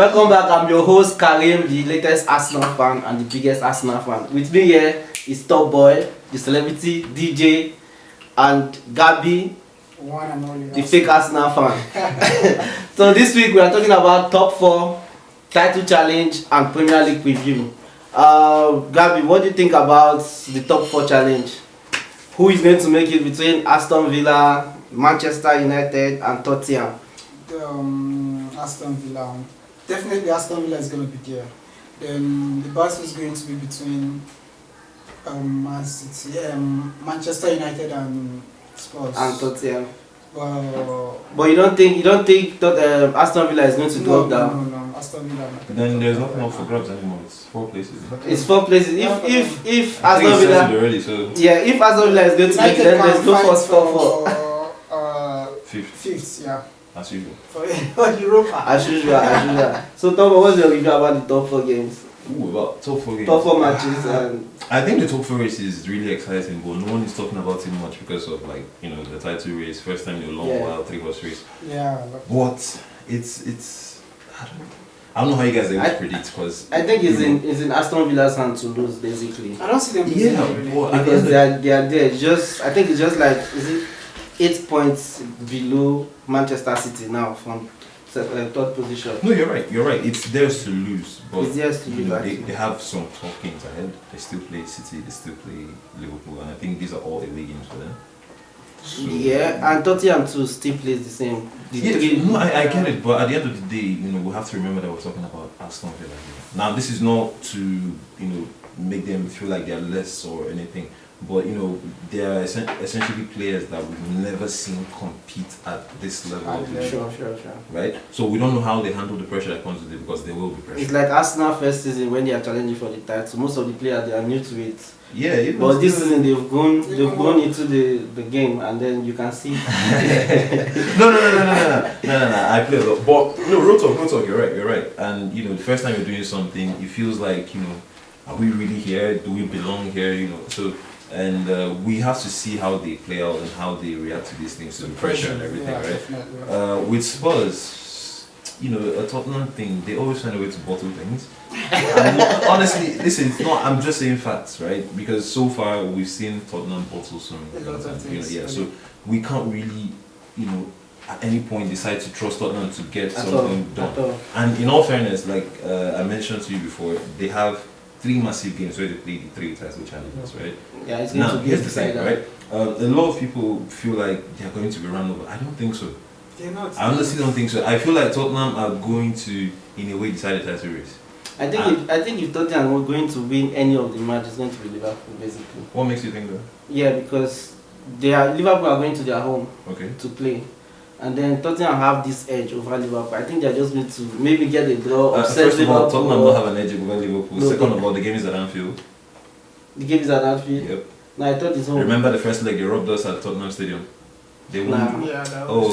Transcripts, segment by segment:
Welcome back. I'm your host Karim, the latest Arsenal fan and the biggest Arsenal fan. With me here is Top Boy, the celebrity DJ, and Gabby, One and only the fake Arsenal fan. So this week we are talking about top 4, title challenge, and Premier League preview. Gabby, what do you think about the top 4 challenge? Who is going to make it between Aston Villa, Manchester United, and Tottenham? Aston Villa. Definitely Aston Villa is going to be there. Then the battle is going to be between Man City, Manchester United and Spurs. And Tottenham. Well, But you don't think that Aston Villa is going to drop down? No, Aston Villa. Then there's nothing up for grabs anymore. It's 4 places. It's 4 places. If I think Aston it's Villa, settled already, so yeah, if Aston Villa is going to make it, then there's no first 4. Fifth, yeah. as usual. For Europa. As usual. So Tom, what's your review about the top 4 games? Ooh, about top 4 games. Top 4 matches and I think the top 4 race is really exciting, but no one is talking about it much because of the title race, first time in a long while, 3-horse race. Yeah. But it's I don't know how you guys are able to predict because I think it's in Aston Villa's hands to lose basically. I don't see them losing really. Because they are there. I think it's just like 8 points below Manchester City now from 3rd position. No, you're right. It's theirs to lose, but It's theirs to lose, they have some tough games ahead. They still play City, they still play Liverpool, and I think these are all away games for them. So, Yeah, and Tottenham too still plays the same. I get it, but at the end of the day, we have to remember that we're talking about Aston Villa here. Now, this is not to make them feel like they're less or anything, but they are essentially players that we've never seen compete at this level of the Sure. right? So we don't know how they handle the pressure that comes with it because there will be pressure. It's like Arsenal first season when they are challenging for the title. Most of the players, they are new to it. Yeah, But this season they've gone into the game, and then you can see. No. I play a lot, but no, real talk. You're right. And the first time you're doing something, it feels like are we really here? Do we belong here? So. And we have to see how they play out and how they react to these things, to the pressure and everything, right? With Spurs, a Tottenham thing, they always find a way to bottle things. And honestly, listen, it's not. I'm just saying facts, right? Because so far we've seen Tottenham bottle some things. So we can't really, at any point decide to trust Tottenham to get something done. And in all fairness, like I mentioned to you before, they have 3 massive games where they play the 3 title challenges, right? Yeah, it's going to be here's the thing, right? A lot of people feel like they are going to be run over. I don't think so. They're not. I honestly don't think so. I feel like Tottenham are going to, in a way, decide the title race. I think if Tottenham were going to win any of the matches, it's going to be Liverpool, basically. What makes you think that? Yeah, because Liverpool are going to their home to play. And then Tottenham have this edge over Liverpool. I think they're just going to maybe get a draw. First of all, Tottenham don't have an edge over Liverpool. Second of all, the game is at Anfield. The game is at Anfield? Yep. No, I thought it's home. Remember the first leg they robbed us at Tottenham Stadium? They won. Let's not go.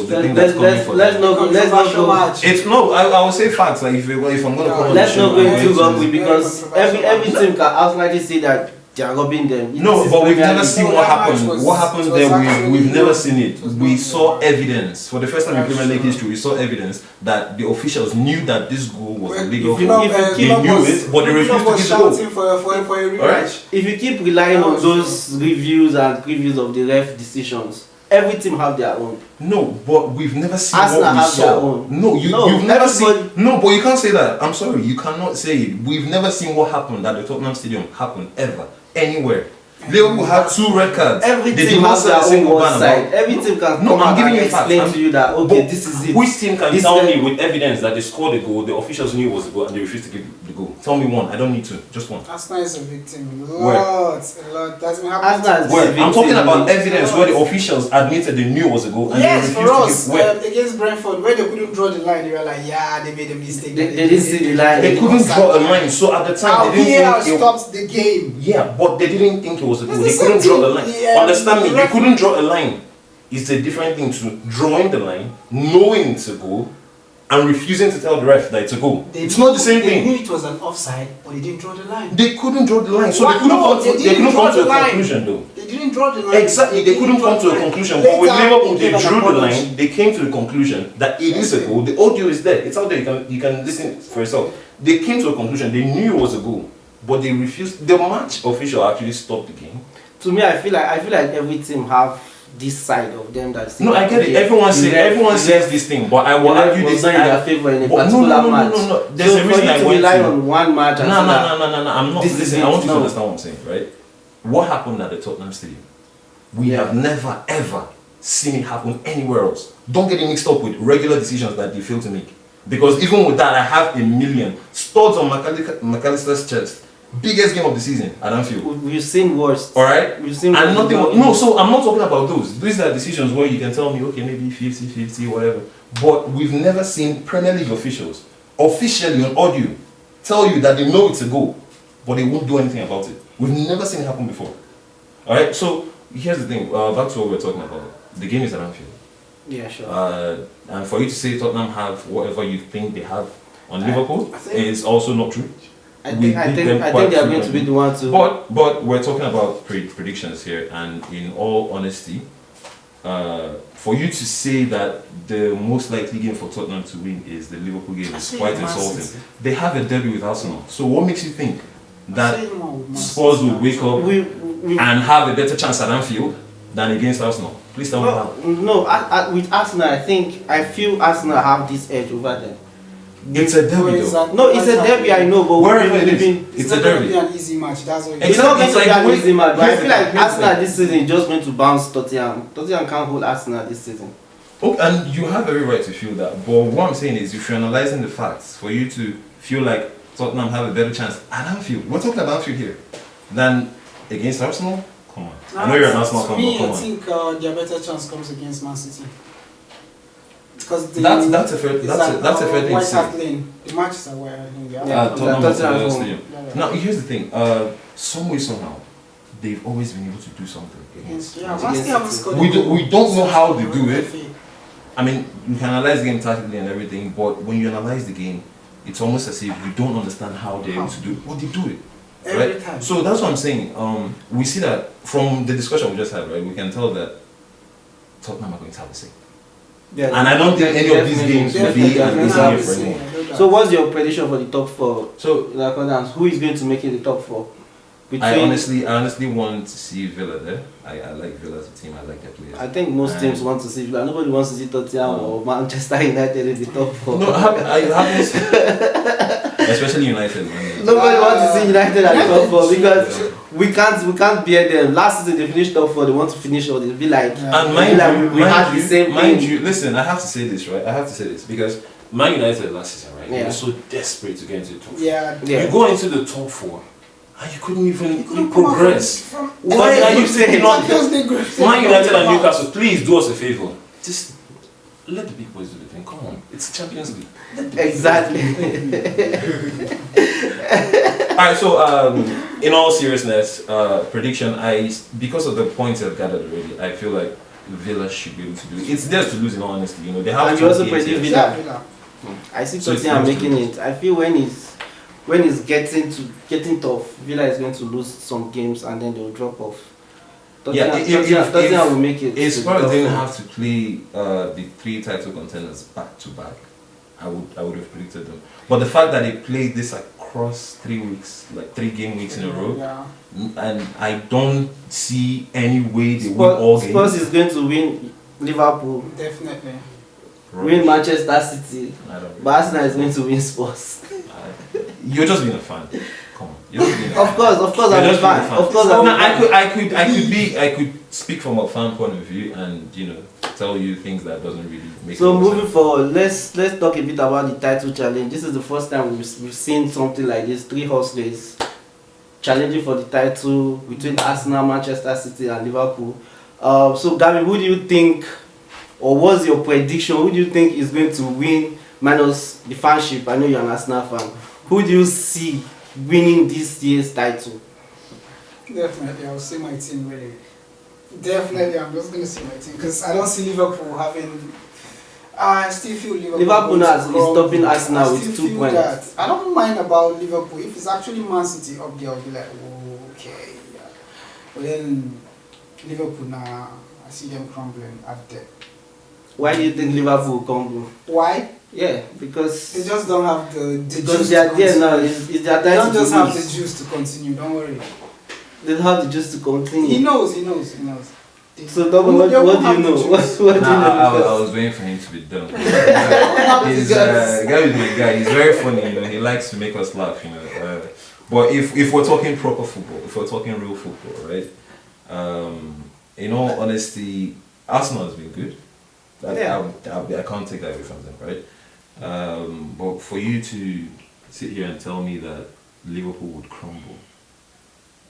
It's no. I will say facts. Like if I'm gonna come on let's the show, not go into rugby because every team can outrightly say that they are robbing them. No, but we've never seen what happened. What happened there? We've never seen it. We saw evidence for the first time in Premier League history. We saw evidence that the officials knew that this goal was illegal. They knew it, but they refused to give the goal. For a rematch. If you keep relying on those reviews and previews of the ref decisions, every team have their own. No, but we've never seen Arsenal what we have saw. their own. No, you've never seen. No, but you can't say that. I'm sorry, you cannot say it. We've never seen what happened at the Tottenham Stadium happen ever, anywhere. Liverpool had 2 red cards. Every team has their own one side. Every team can come out and explain to you that this is it. Which team can tell me with evidence that they scored a goal, the officials knew it was a goal, and they refused to give the goal? Tell me one. I don't need to. Just one. Arsenal is a victim. Where? Lots. That's been happening. Where? I'm talking about evidence where the officials admitted they knew it was a goal, and yes, they for refused us, to give. against Brentford, where they couldn't draw the line, they were like, yeah, they made a mistake. They didn't see the line. They couldn't draw a line, so at the time they didn't think stopped the game. Yeah, but they didn't think it was a goal. They the couldn't same draw a line. Understand me? You referee- couldn't draw a line. It's a different thing to drawing the line, knowing it's a goal, and refusing to tell the ref that it's a goal. It's not the same They thing. knew it was an offside, but they didn't draw the line. They couldn't draw the line, so What? they couldn't No, come they to, didn't draw the line. conclusion though. They didn't draw the line. Exactly, they couldn't come to a conclusion. But with Later, Liverpool, they gave an drew the apology. line. They came to the conclusion that it is a goal. The audio is there. It's out there. You can listen for yourself. They came to a conclusion. They knew it was a goal, but they refused. The match official actually stopped the game. To me, I feel like every team have this side of them that. No, I get it. Everyone says this thing, but I will argue this. Not in their favor in a But particular match. no. There's So a reason for you I to went rely to. on one match. And say that No. I'm not. this is Listen, it, I want you to no. understand what I'm saying, right? What happened at the Tottenham Stadium? We Yeah. have never ever seen it happen anywhere else. Don't get it mixed up with regular decisions that they fail to make. Because even with that, I have a million studs on McAllister's chest. Biggest game of the season at Anfield. We've seen worse. All right, We've seen and worse. nothing. No, so I'm not talking about those. These are decisions where you can tell me, okay, maybe 50-50, whatever. But we've never seen Premier League officials officially on audio tell you that they know it's a goal, but they won't do anything about it. We've never seen it happen before. All right, so here's the thing. Back to what we're talking about. The game is at Anfield. Yeah, sure. And for you to say Tottenham have whatever you think they have on Liverpool I think- is also not true. I We think beat them they are quite going to be frequently. the one to. But we're talking about predictions here, and in all honesty, for you to say that the most likely game for Tottenham to win is the Liverpool game I is say quite Man insulting. City. They have a derby with Arsenal, so what makes you think that Say more with Man Spurs City. will wake up we and have a better chance at Anfield than against Arsenal? Please tell me how. no. With Arsenal, I feel Arsenal have this edge over them. It's a derby Where is though. that- No, it's a derby. I know, but Wherever it is. been- It's It's a not going to derby. be an easy match. That's what It's not going It's to be like an the way- easy match, but I here's feel the- like here's the Arsenal thing. this season is just going to bounce Tottenham. Tottenham can't hold Arsenal this season. Oh, and you have every right to feel that. But what I'm saying is, if you're analysing the facts, for you to feel like Tottenham have a better chance at Anfield, we're talking about Anfield here, than against Arsenal. Come on, I know you're an Arsenal fan, To me, but come I on. think their better chance comes against Man City. Because That's a fair thing to say. White Lane. The matches are where I think they are. Yeah. Tottenham Tottenham Hotspur home. Stadium. Yeah. Now, here's the thing. Some way, somehow, they've always been able to do something against. Yeah, Against Man City haven't City. scored. We don't know how they do it. FA. I mean, you can analyze the game tactically and everything, but when you analyze the game, it's almost as if you don't understand how they're able to do it, but they do it. Every Right? time. So that's what I'm saying. We see that from the discussion we just had, right? We can tell that Tottenham are going to have a say. Yeah, And I don't think any of these definitely. games will be an Definitely. easy game for Definitely. anyone. So, what's your prediction for the top four? So In accordance, who is going to make it the top four? I honestly want to see Villa there. I like Villa as a team. I like their players. I think most teams want to see Villa. Nobody wants to see Tottenham or Manchester United in the top four. No, I haven't. Especially United, man. Nobody wants to see United at the top four because we can't bear them. Last season they finished top four. They want to finish or they'll be like. Yeah. And mind like you, we had the same mind thing. you, listen, I have to say this, right? I have to say this because Man United last season, right? They Yeah. were so desperate to get into the top four. Yeah. Yeah. You go into the top four and you couldn't even You couldn't come out progress. from Why are you saying not? Champions League group stage. Man United and Newcastle, please do us a favor. Just let the big boys do the thing. Come on, it's Champions League. Exactly. Alright, so in all seriousness, prediction, because of the points I've gathered already, I feel like Villa should be able to do it. It's theirs to lose in all honesty, you know. They have And two you also games predict here. Villa. Yeah, Villa. I see So it's Tottenham close to making lose. it. I feel when it's getting tough, Villa is going to lose some games and then they'll drop off. Yeah, Tottenham will make it. If to the Spurs top didn't four. have to play the three title contenders back to back, I would have predicted them. But the fact that they played this across 3 weeks, like 3 game weeks in a row, Yeah. and I don't see any way they win all games. Spurs is going to win Liverpool, Definitely. win Manchester City, I don't but Arsenal is going to win Spurs. You're just being a fan. Come on. You're just being a Of course, You're I'm a just being fan. Of course, I'm No, a fan. I could speak from a fan point of view and tell you things that doesn't really make So any moving sense. forward, let's talk a bit about the title challenge. This is the first time we've seen something like this, 3 horse race challenging for the title between Arsenal, Manchester City and Liverpool. So Gabby, who do you think, or what's your prediction, who do you think is going to win minus the fanship? I know you're an Arsenal fan. Who do you see winning this year's title? Definitely, I'll see my team really. Definitely, I'm just going to see my team because I don't see Liverpool having. I still feel Liverpool now is going to stopping crumble. Arsenal I with still 2 feel points. that. I don't mind about Liverpool. If it's actually Man City up there, I'll be like, okay. Yeah. But then Liverpool now, I see them crumbling at there. Why do you think Liverpool will come? Why? Yeah, because They just don't have the because juice they are to there continue. now. It's their They time don't to just have the lose. juice to continue. Don't worry. They don't have the juice to continue. He knows. They- So, Dogo, they what won't do have you the know? juice. What do you Nah, I know? was waiting for him to be done. Because- He's guy is my guy. He's very funny. You know, he likes to make us laugh. You know, but if we're talking proper football, if we're talking real football, right? In all honesty, Arsenal has been good. I can't take that away from them, right? But for you to sit here and tell me that Liverpool would crumble,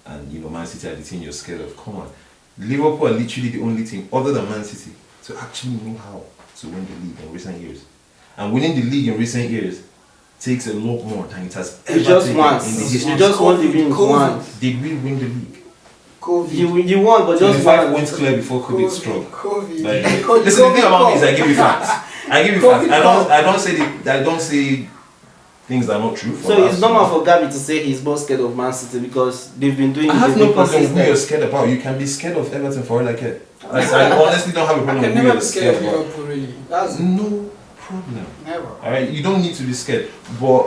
and Man City are the team you're scared of, come on. Liverpool are literally the only team other than Man City to actually know how to win the league in recent years. And winning the league in recent years takes a lot more than it has ever You just taken won. in the history. You just won the win COVID. once. Did we win the league? COVID. You won, but just 25 one. points clear before COVID struck. COVID. Like, COVID. listen, the thing about me is I give you facts. I give you facts. COVID. I don't say things that are not true. So it's normal for Gabby to say he's more scared of Man City because they've been doing. I have they've no been problem with who you're consistent. scared about. You can be scared of Everton for all I care. I honestly don't have a I problem can with who never you're be scared scared of about. Liverpool, really. That's No problem. never. Alright, you don't need to be scared. But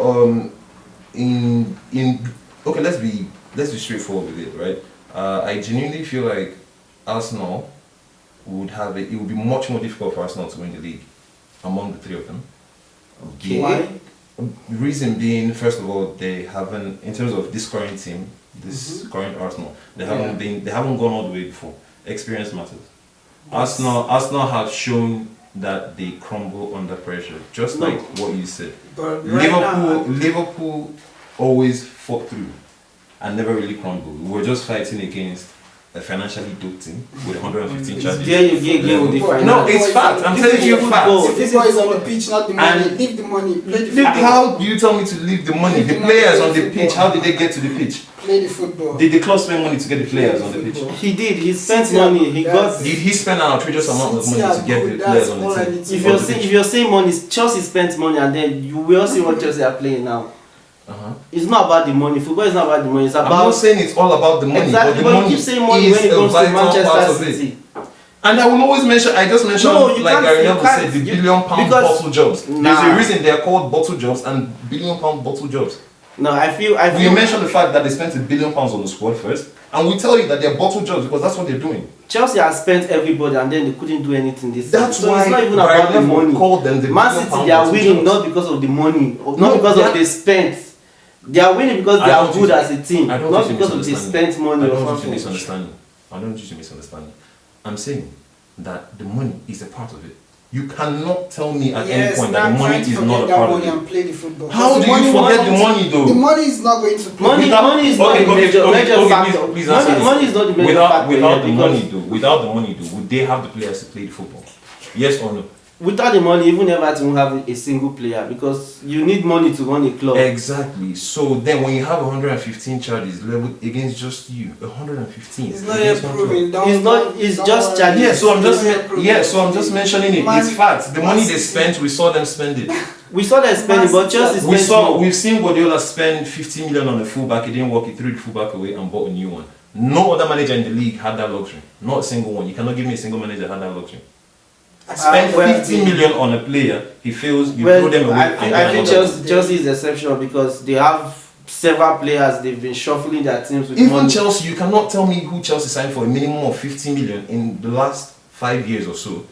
okay, let's be straightforward with it, right? I genuinely feel like Arsenal it would be much more difficult for Arsenal to win the league among the three of them. Okay. Why? The reason being, first of all, they haven't, in terms of this current team, this current Arsenal, they haven't gone all the way before. Experience matters. Yes. Arsenal have shown that they crumble under pressure, just No. like what you said. But right now, Liverpool always fought through and never really crumbled. We were just fighting against a financially dope team with 115 charges. There you get again with the Football. final. No, it's fact. I'm telling you football. facts. This is on the pitch, not the money. And- Leave the money. Play the football. How do you tell me to leave the money? Leave The the money, players play on the football. pitch, how did they get to the pitch? Play the football. Did the club spend money to get the players on the pitch? Football. He did. He spent City money. are- He that's got. Did he spend an outrageous amount of City money are to get good, the players that's on all the I team? need to If know. you're saying money, Chelsea spent money, and then you will see what Chelsea are playing now. Uh-huh. It's not about the money. Football is not about the money. It's I'm about not saying it's all about the money, exactly. but the But you money keep saying money is when it a comes to vital part Manchester of it. City. And I will always mention, I just mentioned, No, you like can't- Gary you Neville can't- said, the you- billion-pound because- bottle jobs. Nah. There's a reason they are called bottle jobs and billion-pound bottle jobs. No, I feel. We mentioned the fact that they spent £1 billion on the squad first, and we tell you that they're bottle jobs because that's what they're doing. Chelsea has spent everybody, and then they couldn't do anything this That's season. So why it's not even Gary about the Neville money. called them the Man billion-pound City, they are bottle winning jobs. not because of the money, or No, not because they of are- they spent. They are winning because they I are don't good think- as a team, I don't not think because you're of they misunderstanding. spent money I or don't want you to something. misunderstand me. I don't want you to misunderstand me. I'm saying that the money is a part of it. You cannot tell me at any point that the money is not a part of money it. and play the football. How Because do you forget the won't- money though? The money is not going to play. Money is not the major factor. Please answer this. Money is not the major Without factor. the here because money though, without the money though, would they have the players to play the football? Yes or no? without the money, even Everton won't have a single player because you need money to run a club. Exactly. So then when you have 115 charges leveled against just you, 115. It's not yet proven. It's just charges. Yeah, so I'm just It's not yet proven. so I'm just mentioning it. Man- It's facts. The money they Man- spent, we saw them spend it. We saw them spending, but Chelsea We spent saw more. we've seen Guardiola spend 50 million on a fullback. He didn't work. He threw the fullback away and bought a new one. No other manager in the league had that luxury. Not a single one. You cannot give me a single manager that had that luxury. Spend well, 50 million on a player. He fails. You Well, throw them away. I and think, get I think another Chelsea, Chelsea is exceptional because they have several players. They've been shuffling their teams with Even money. Chelsea, you cannot tell me who Chelsea signed for a minimum of 50 million in the last 5 years or so,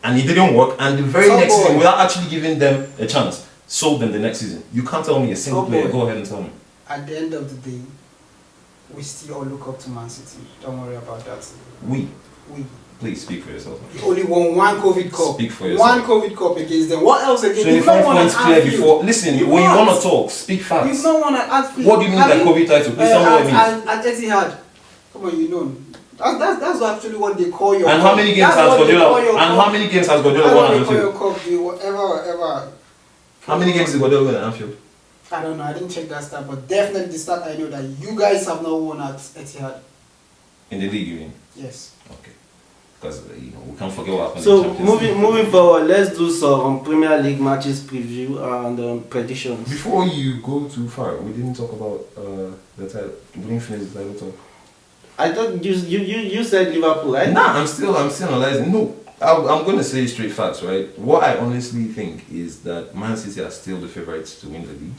and it didn't work. And the very Some next boy. season, without actually giving them a chance, sold them the next season. You can't tell me a single Some player. boy. Go ahead and tell me. At the end of the day, we still all look up to Man City. Don't worry about that. We, We please speak for yourself. we only won one COVID Cup. Speak for yourself. One COVID Cup against them. What else again? 25 points clear before. Listen, You when you want. want to talk, speak You've facts. not won at Anfield. What do you mean by COVID title? Please tell me what it means. At Etihad. Come on, you know. That's actually what they call your And cup. how many games That's has what they call Guardiola? your And cup. how many games has Guardiola That's won what at they call your Anfield? cup. The whatever. How many games did Guardiola win at Anfield? I don't know. I didn't check that stat, but definitely the stat I know that you guys have not won at Etihad. In the league, you mean? Yes. Okay. because we can't forget what happened. So in the Champions League. moving forward, let's do some Premier League matches preview and predictions. Before you go too far, we didn't talk about the title. We didn't finish the title talk. I thought you said Liverpool, right? Nah, I'm still analyzing. No, I'm going to say straight facts, right? What I honestly think is that Man City are still the favourites to win the league.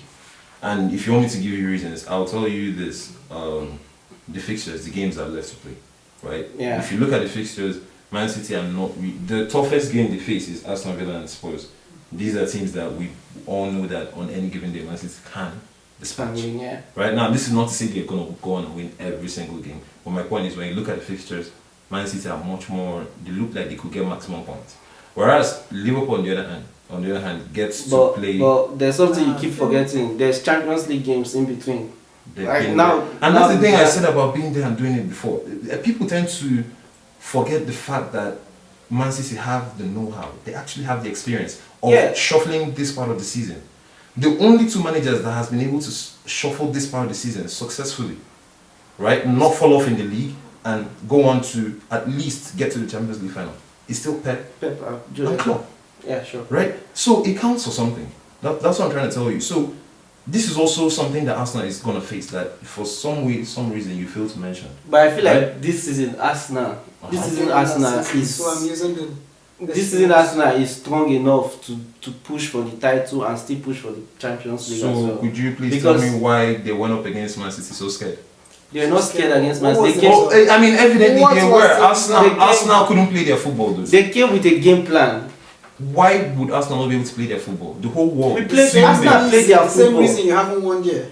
And if you want me to give you reasons, I'll tell you this: the fixtures, the games that are left to play, right? Yeah. If you look at the fixtures, Man City are not the toughest game they face is Aston Villa and Spurs. These are teams that we all know that on any given day Man City can dispatch. Yeah. Right now, this is not to say they're going to go on and win every single game. But my point is, when you look at the fixtures, Man City are much more. They look like they could get maximum points. Whereas Liverpool, on the other hand, gets to play. But there's something you keep forgetting. There's Champions League games in between. Right now, and that's the thing I said about being there and doing it before. People tend to forget the fact that Man City have the know-how. They actually have the experience of shuffling this part of the season. The only two managers that has been able to shuffle this part of the season successfully, right, not fall off in the league and go on to at least get to the Champions League final, is still Pep and Klopp. Yeah, sure. Right? So it counts for something. That's what I'm trying to tell you. So this is also something that Arsenal is going to face, that for some reason you fail to mention. But I feel like this season Arsenal, this season Arsenal is. So I'm using the. This season Arsenal is strong enough to push for the title and still push for the Champions League as well. So could you please tell me why they went up against Man City so scared? They're not scared against Man City. I mean, evidently they were. Arsenal couldn't play their football, though. They came with a game plan. Why would Arsenal not be able to play their football? The whole world. Arsenal played their football. Same reason you haven't won yet.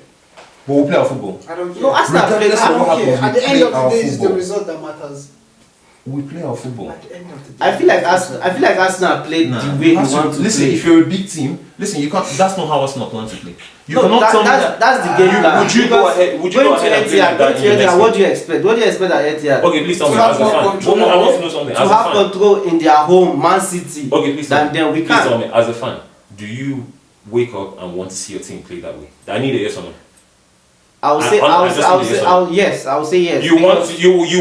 But we'll play our football. I don't care. No, Arsenal played their football. At the end of the day, it's the result that matters. We play our football. At the end of the day, I feel like Arsenal played the way they want to listen, play. if you're a big team, listen, you can't. That's not how Arsenal plan to play. You No, cannot tell me that. that's the game plan. Would you go ahead? Would you go ahead and play like that in the next What do you expect? What do you expect at Etihad? Okay, please tell me To as a have more fan. control. No, I want to know something. To As a have fan. control in their home, Man City. Okay, please tell me. Then we Please tell can. me, as a fan, do you wake up and want to see your team play that way? I need a yes or no. I will say yes. You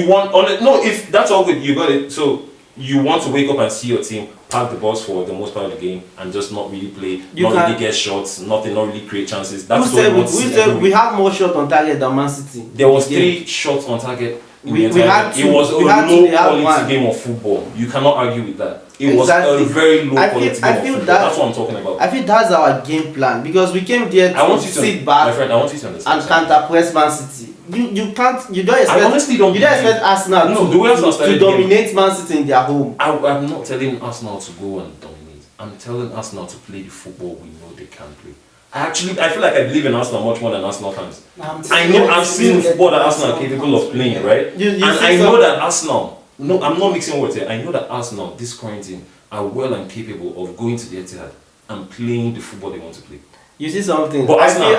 want no, if that's all good, you got it. So you want to wake up and see your team park the balls for the most part of the game and just not really play, really get shots, not really create chances. That's what you want to see. We have more shots on target than Man City. There was 3 shots on target. We had two. It was a We low had two, they had quality one. game of football. You cannot argue with that. It was Exactly. a very low quality game of football. That's what I'm talking about. I feel that's our game plan because we came there to sit back my friend, I want you to understand and counter press Man City. You don't expect. I honestly don't. You don't expect Arsenal to dominate Man City in their home. I'm not telling Arsenal to go and dominate. I'm telling Arsenal to play the football we know they can play. I feel like I believe in Arsenal much more than Arsenal fans. I know I've seen football that Arsenal are capable of playing, right? And I know that Arsenal. No, I'm not mixing words here. I know that Arsenal this quarantine are well and capable of going to the Etihad and playing the football they want to play. You see something? But I feel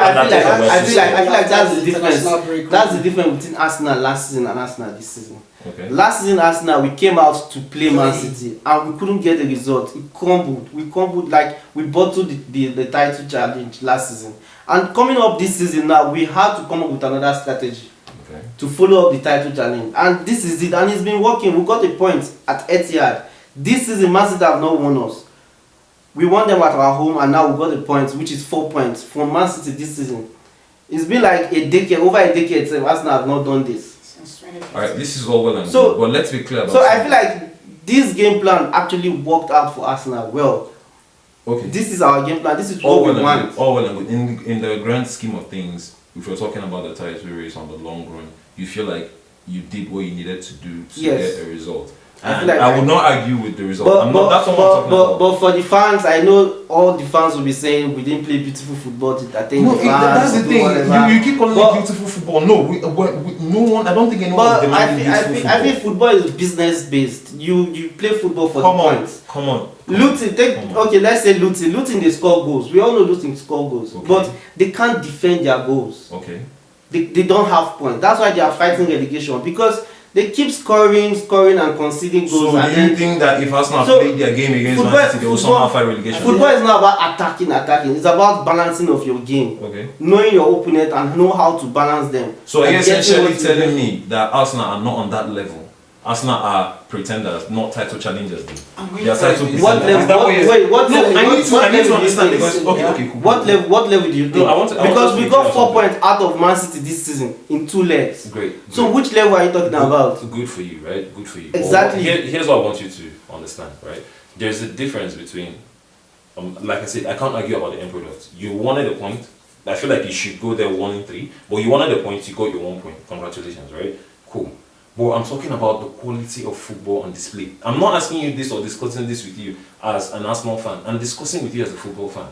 like that's the difference. That's the difference between Arsenal last season and Arsenal this season. Okay. Last season, Arsenal, we came out to play Man City and we couldn't get the result. It crumbled. We crumbled like we bottled the title challenge last season. And coming up this season now, we had to come up with another strategy to follow up the title challenge. And this is it. And it's been working. We got a point at Etihad. This season, Man City have not won us. We won them at our home and now we got a point, which is 4 points from Man City this season. It's been like over a decade since Arsenal have not done this. Alright, this is all well and good, but let's be clear about I feel like this game plan actually worked out for Arsenal well. Okay. This is our game plan. This is all what well we want. All well and good. In the grand scheme of things, if you're talking about the title race on the long run, you feel like you did what you needed to do to get a result. And I would not argue with the result. That's what I'm talking about. But for the fans, I know all the fans will be saying we didn't play beautiful football to entertain the fans. That's the thing. You keep calling it beautiful football. No, no one. I don't think anyone is demanding beautiful football. I think football is business based. You play football for the points. Come on. Luton, let's say Luton. Luton, they score goals. We all know Luton score goals, but they can't defend their goals. Okay. They don't have points. That's why they are fighting relegation because they keep scoring and conceding goals. So do you think that if Arsenal played their game against Man City, they will somehow fight relegation? Football is not about attacking. It's about balancing of your game. Okay. Knowing your opponent and know how to balance them. So are you essentially telling me that Arsenal are not on that level Arsenal are pretenders, not title challengers. I'm going They are for title it. pretenders. What level? Is that what you're- Wait, what No, level? I need to level do you understand think? because okay, cool. What level do you think? No, I want to because we to got clear 4 something. points out of Man City this season in 2 legs. Great. So great. which level are you talking about? Good for you, right? Good for you. Exactly. Well, here's what I want you to understand, right? There's a difference between, like I said, I can't argue about the end product. You wanted a point. I feel like you should go there 1-3, but you wanted a point. You got your 1 point. Congratulations, right? Cool. But I'm talking about the quality of football on display. I'm not asking you this or discussing this with you as an Arsenal fan. I'm discussing with you as a football fan.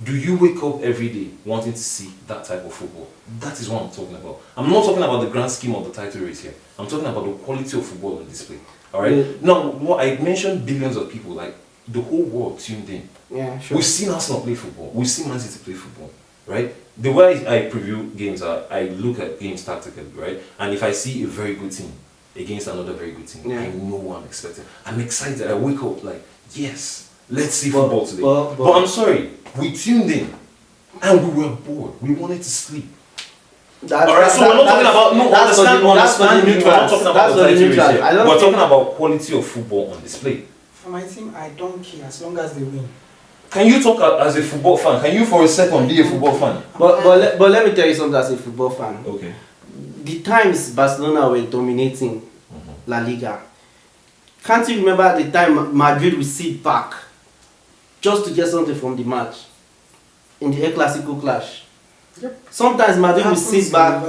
Do you wake up every day wanting to see that type of football? That is what I'm talking about. I'm not talking about the grand scheme of the title race here. I'm talking about the quality of football on display. Alright? Yeah. Now, what I mentioned billions of people, like the whole world tuned in. Yeah, sure. We've seen Arsenal play football. We've seen Man City play football. Right? The way I preview games, I look at games tactically, right? And if I see a very good team against another very good team, Yeah. I know what I'm expecting. I'm excited. I wake up like, yes, let's see But- football today. but- But I'm sorry, we tuned in and we were bored. We wanted to sleep. Alright, so we're not talking about that's understand for the me. We're not neutrals. talking about That's the for the title race neutrals. here. I don't We're think- talking about quality of football on display. For my team, I don't care as long as they win. Can you talk as a football fan? Can you for a second be a football fan? But let me tell you something as a football fan. Okay. The times Barcelona were dominating La Liga, can't you remember the time Madrid would sit back just to get something from the match in the El Clasico clash? Yep. Sometimes Madrid will sit back,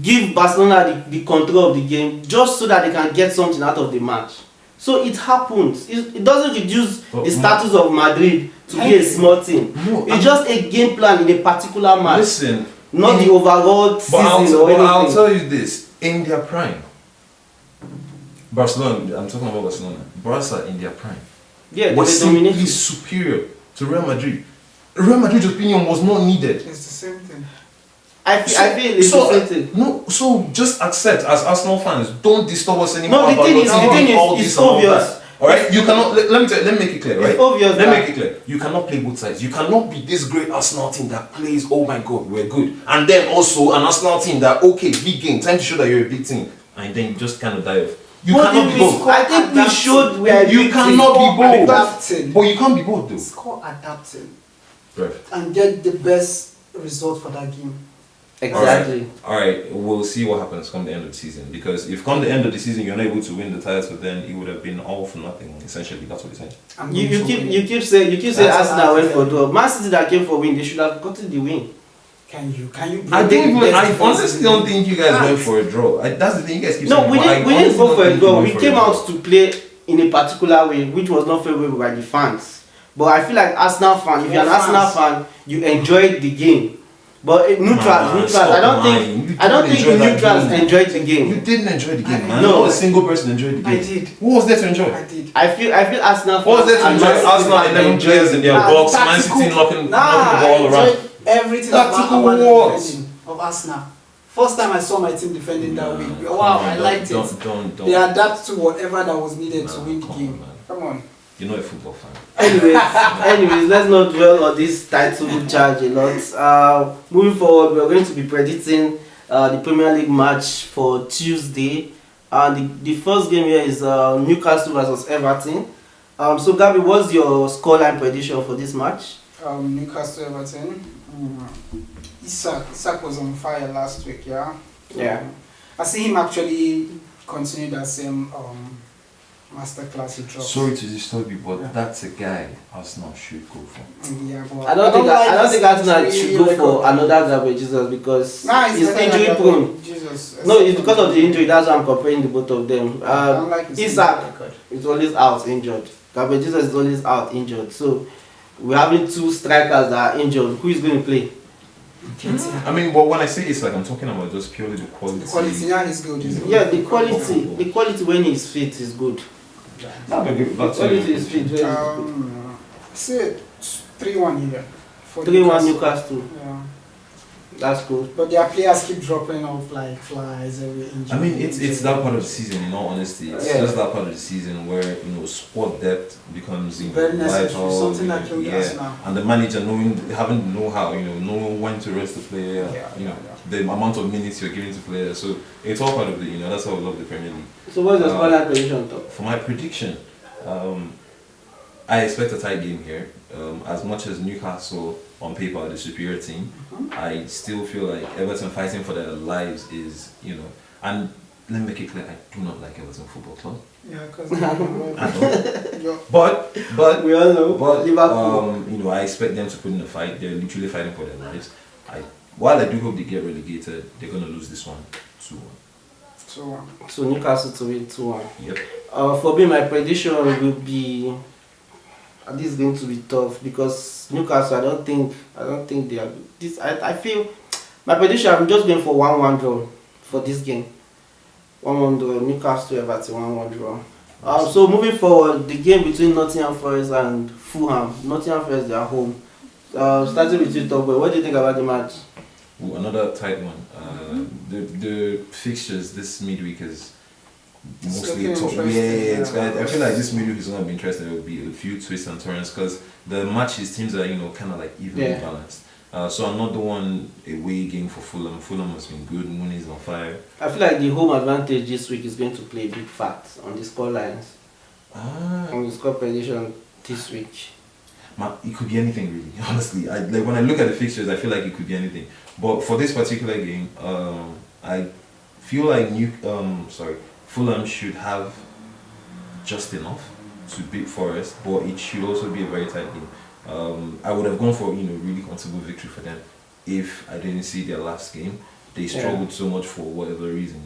give Barcelona the control of the game just so that they can get something out of the match. So it happens. It doesn't reduce the status of Madrid to be a small team. No, It's just a game plan in a particular match, Listen, not the overall season or anything. I'll tell you this: in their prime, Barcelona. I'm talking about Barcelona. Barca in their prime Yeah, they were was simply dominating. superior to Real Madrid. Real Madrid's opinion was not needed. It's the same thing. I feel it's the same thing. No, so just accept as Arsenal fans. Don't disturb us anymore. No, the about thing your is, team all it's this and all obvious. that. All right, you cannot. Let me make it clear. Right, It's obvious Let me that- make it clear. You cannot play both sides. You cannot be this great Arsenal team that plays. Oh my God, we're good, and then also an Arsenal team that okay, big game, time to show that you're a big team, and then you just kind of die off. You What cannot did be we both. score? I think we showed we are You big cannot team. be both. Adapting. But you can't be both though. It's called adapting Right. and get the best result for that game. Exactly. All right, we'll see what happens come the end of the season. Because if come the end of the season you're not able to win the title, then it would have been all for nothing. Essentially, that's what you're saying. I'm You going to win. keep saying That's Arsenal what went I for said. draw. Man City that came for win, they should have gotten the win. Can you? I bring didn't the even. best I defense honestly in don't the think you guys league? went for a draw. That's the thing. You guys keep No, saying. we but I didn't honestly go don't for a think you draw. went We for a came draw. out to play in a particular way, which was not favorable by the fans. But I feel like Arsenal fan, if you're an Yeah, Arsenal fans. fan, you enjoyed the game. But neutrals, Man, stop I don't lying. think You didn't the enjoy that neutrals game. enjoyed the You game. didn't enjoy the game, man. No. Not a single person enjoyed the I game. did. Who was there to enjoy? I did. I feel Arsenal fans What was there to and enjoy? Man City Arsenal fans 11 enjoyed players in their the game. box, Man City knocking the I ball around. enjoyed everything Tactical about the what? defending of Arsenal. First time I saw my team defending that way. Come Wow, on, I liked it. Don't. They adapt to whatever that was needed to Nah, win the come on, game. man. Come on. You're not a football fan. Anyways, let's not dwell on this title charge a lot. Moving forward, we are going to be predicting the Premier League match for Tuesday. And the first game here is Newcastle versus Everton. So, Gabby, what's your scoreline prediction for this match? Newcastle Everton. Isak was on fire last week, yeah? Yeah. I see him actually continue that same masterclass he dropped. Sorry to disturb you, but Yeah. that's a guy Arsenal should go for. Yeah, but I don't think Arsenal his should go for record. another Gabriel Jesus because Nah, he's better than injury Gabriel prone. Jesus. No, it's because of the injury. That's why I'm comparing the both of them. I don't like his Isak record. is always out injured. Gabriel Jesus is always out injured. So we're having two strikers that are injured. Who is going to play? I mean, but when I say it's like I'm talking about just purely the quality. The quality, yeah, is good. Is good. Yeah, the quality when he's fit is good. I'll give The that to quality you. is fit. Very good. Say 3-1 here. For 3-1 Newcastle. Yeah. That's cool. But their players keep dropping off like flies every injury. I mean, it's that part of the season. In all honesty, it's Yeah. just that part of the season where squad depth becomes Very necessary, vital. something that killed us yeah, now. and the manager having the know-how, knowing when to rest the player, the amount of minutes you're giving to players. So it's all part of the, that's how I love the Premier League. So what's the scoreline prediction, Top? For my prediction, I expect a tight game here. As much as Newcastle on paper are the superior team, I still feel like Everton fighting for their lives is, and let me make it clear, I do not like Everton Football Club. Yeah, because But We all know. but Liverpool. I expect them to put in a fight. They're literally fighting for their lives. While I do hope they get relegated, they're gonna lose this one 2-1. So Newcastle to win 2-1. Yep. For me, my prediction will be. This is going to be tough because Newcastle. I don't think they are. This. I feel. My prediction. I'm just going for 1-1 draw for this game. 1-1 draw. Newcastle Everton 1-1 draw. So moving forward, the game between Nottingham Forest and Fulham. Nottingham Forest, they are home. Starting with you, Top Boy. What do you think about the match? Ooh, another tight one. The fixtures this midweek is mostly It's top. looking interesting, I feel like this midweek is gonna be interesting. There will be a few twists and turns because the matches teams are kind of like evenly balanced. So another one away game for Fulham. Fulham has been good. Moon is on fire. I feel like the home advantage this week is going to play a big part on the score lines. On the score prediction this week. It could be anything really. Honestly, when I look at the fixtures, I feel like it could be anything. But for this particular game, I feel like Fulham should have just enough to beat Forest, but it should also be a very tight game. I would have gone for really comfortable victory for them if I didn't see their last game. They struggled so much for whatever reason.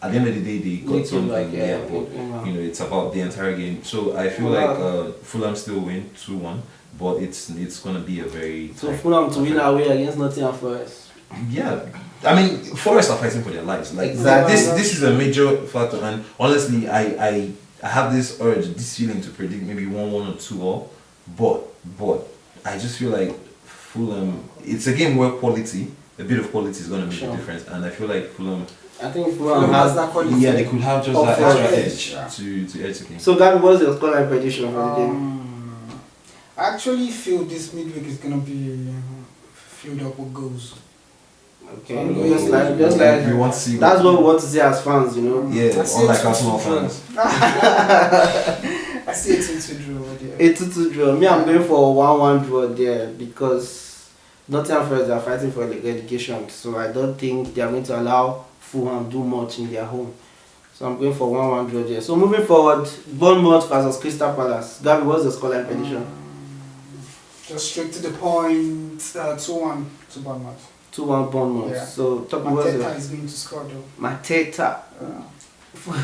At the end of the day, they got something. But it's about the entire game. So I feel like Fulham still win 2-1, but it's gonna be a very Fulham to win away against Nottingham Forest. Yeah, I mean Forest are fighting for their lives. Like Exactly. this is a major factor, and honestly, I have this urge, this feeling to predict maybe 1-1 or 2-2, but I just feel like Fulham. It's a game where a bit of quality is gonna make a difference, and I feel like Fulham. I think Fulham has that quality. Yeah, they could have just that extra edge Yeah. to edge the game. So, Gabby, what's your scoreline prediction for the game? I actually feel this midweek is gonna be filled up with goals. Okay, just like we want to see. that's what we want to see as fans, Yeah, I see unlike a Arsenal 2-2 draw. fans. I see a 2-2 draw there. A 2-2 draw. Me, I'm going for a 1-1 draw there because Nottingham Forest are fighting for relegation, so I don't think they are going to allow Fulham do much in their home. So I'm going for 1-1 draw there. So moving forward, Bournemouth versus Crystal Palace. Gabby, what's the scoreline prediction? Just straight to the point. 2-1 to Bournemouth. 2-1 Bournemouth. Yeah. So top what's Mateta your is going to score though. Mateta.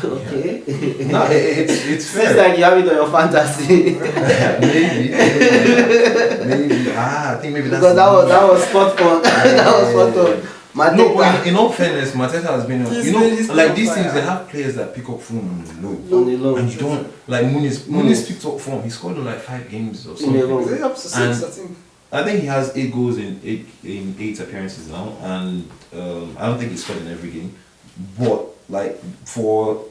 Okay. No, it's Seems fair. like you have it on your fantasy. maybe. I think maybe that's Because that was spot on. That was spot on. No, Mateta. but in all fairness, Mateta has been, He's like been these on teams, fire. they have players that pick up form on the low. On the low. And you don't, like Muniz picked up form. He scored in like 5 games or In a something. row. Is it up to 6, And- I think? I think he has 8 goals in 8 appearances now, and I don't think he scored in every game. But like for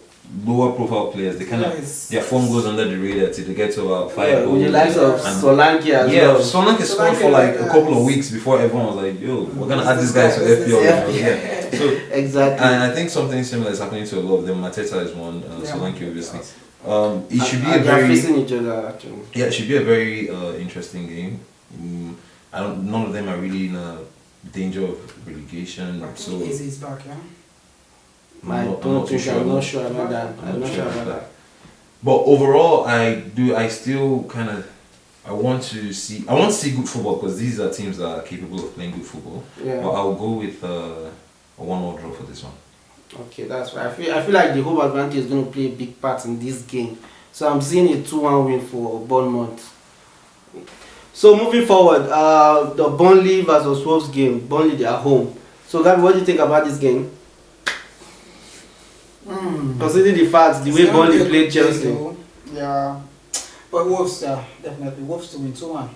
lower profile players, they kind of their form goes under the radar till they get to about 5 Yeah, goals. with the likes of And- Solanke as Yeah, well. Solanke scored for like a couple of weeks before everyone was like, "Yo, we're gonna add this guy to FPL." Yeah. So Exactly. and I think something similar is happening to a lot of them. Mateta is one, Solanke obviously. It should be And a they are very facing each other actually. it should be a very interesting game. None of them are really in a danger of relegation, I think so Eze is back, yeah? I'm not sure about that. I'm not sure about that. But overall, I still kind of I want to see good football because these are teams that are capable of playing good football. Yeah. But I'll go with a 1-1 draw for this one. Okay, that's right. I feel like the home advantage is going to play a big part in this game. So I'm seeing a 2-1 win for Bournemouth. So moving forward, the Burnley versus Wolves game. Burnley, they are home. So Gabby, what do you think about this game? Considering the fact the way It's gonna Burnley be a played good game Chelsea. though. Yeah. But Wolves, definitely. Wolves to win 2-1.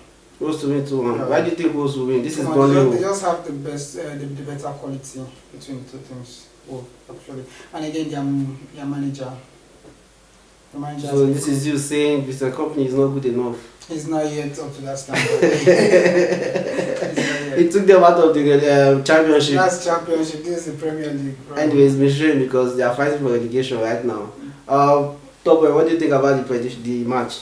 Wolves to win 2-1. Why do you think Wolves will win? This is Come on, Burnley. they just have the best, the better quality between the two teams. Oh, actually, and again, their manager. The manager. So this is you saying Mr. Company is not good enough. He's not yet up to that standard. It took them out of the championship. That's championship. This is the Premier League. Bro. Anyways, it's shame because they are fighting for relegation right now. Top boy, what do you think about the match?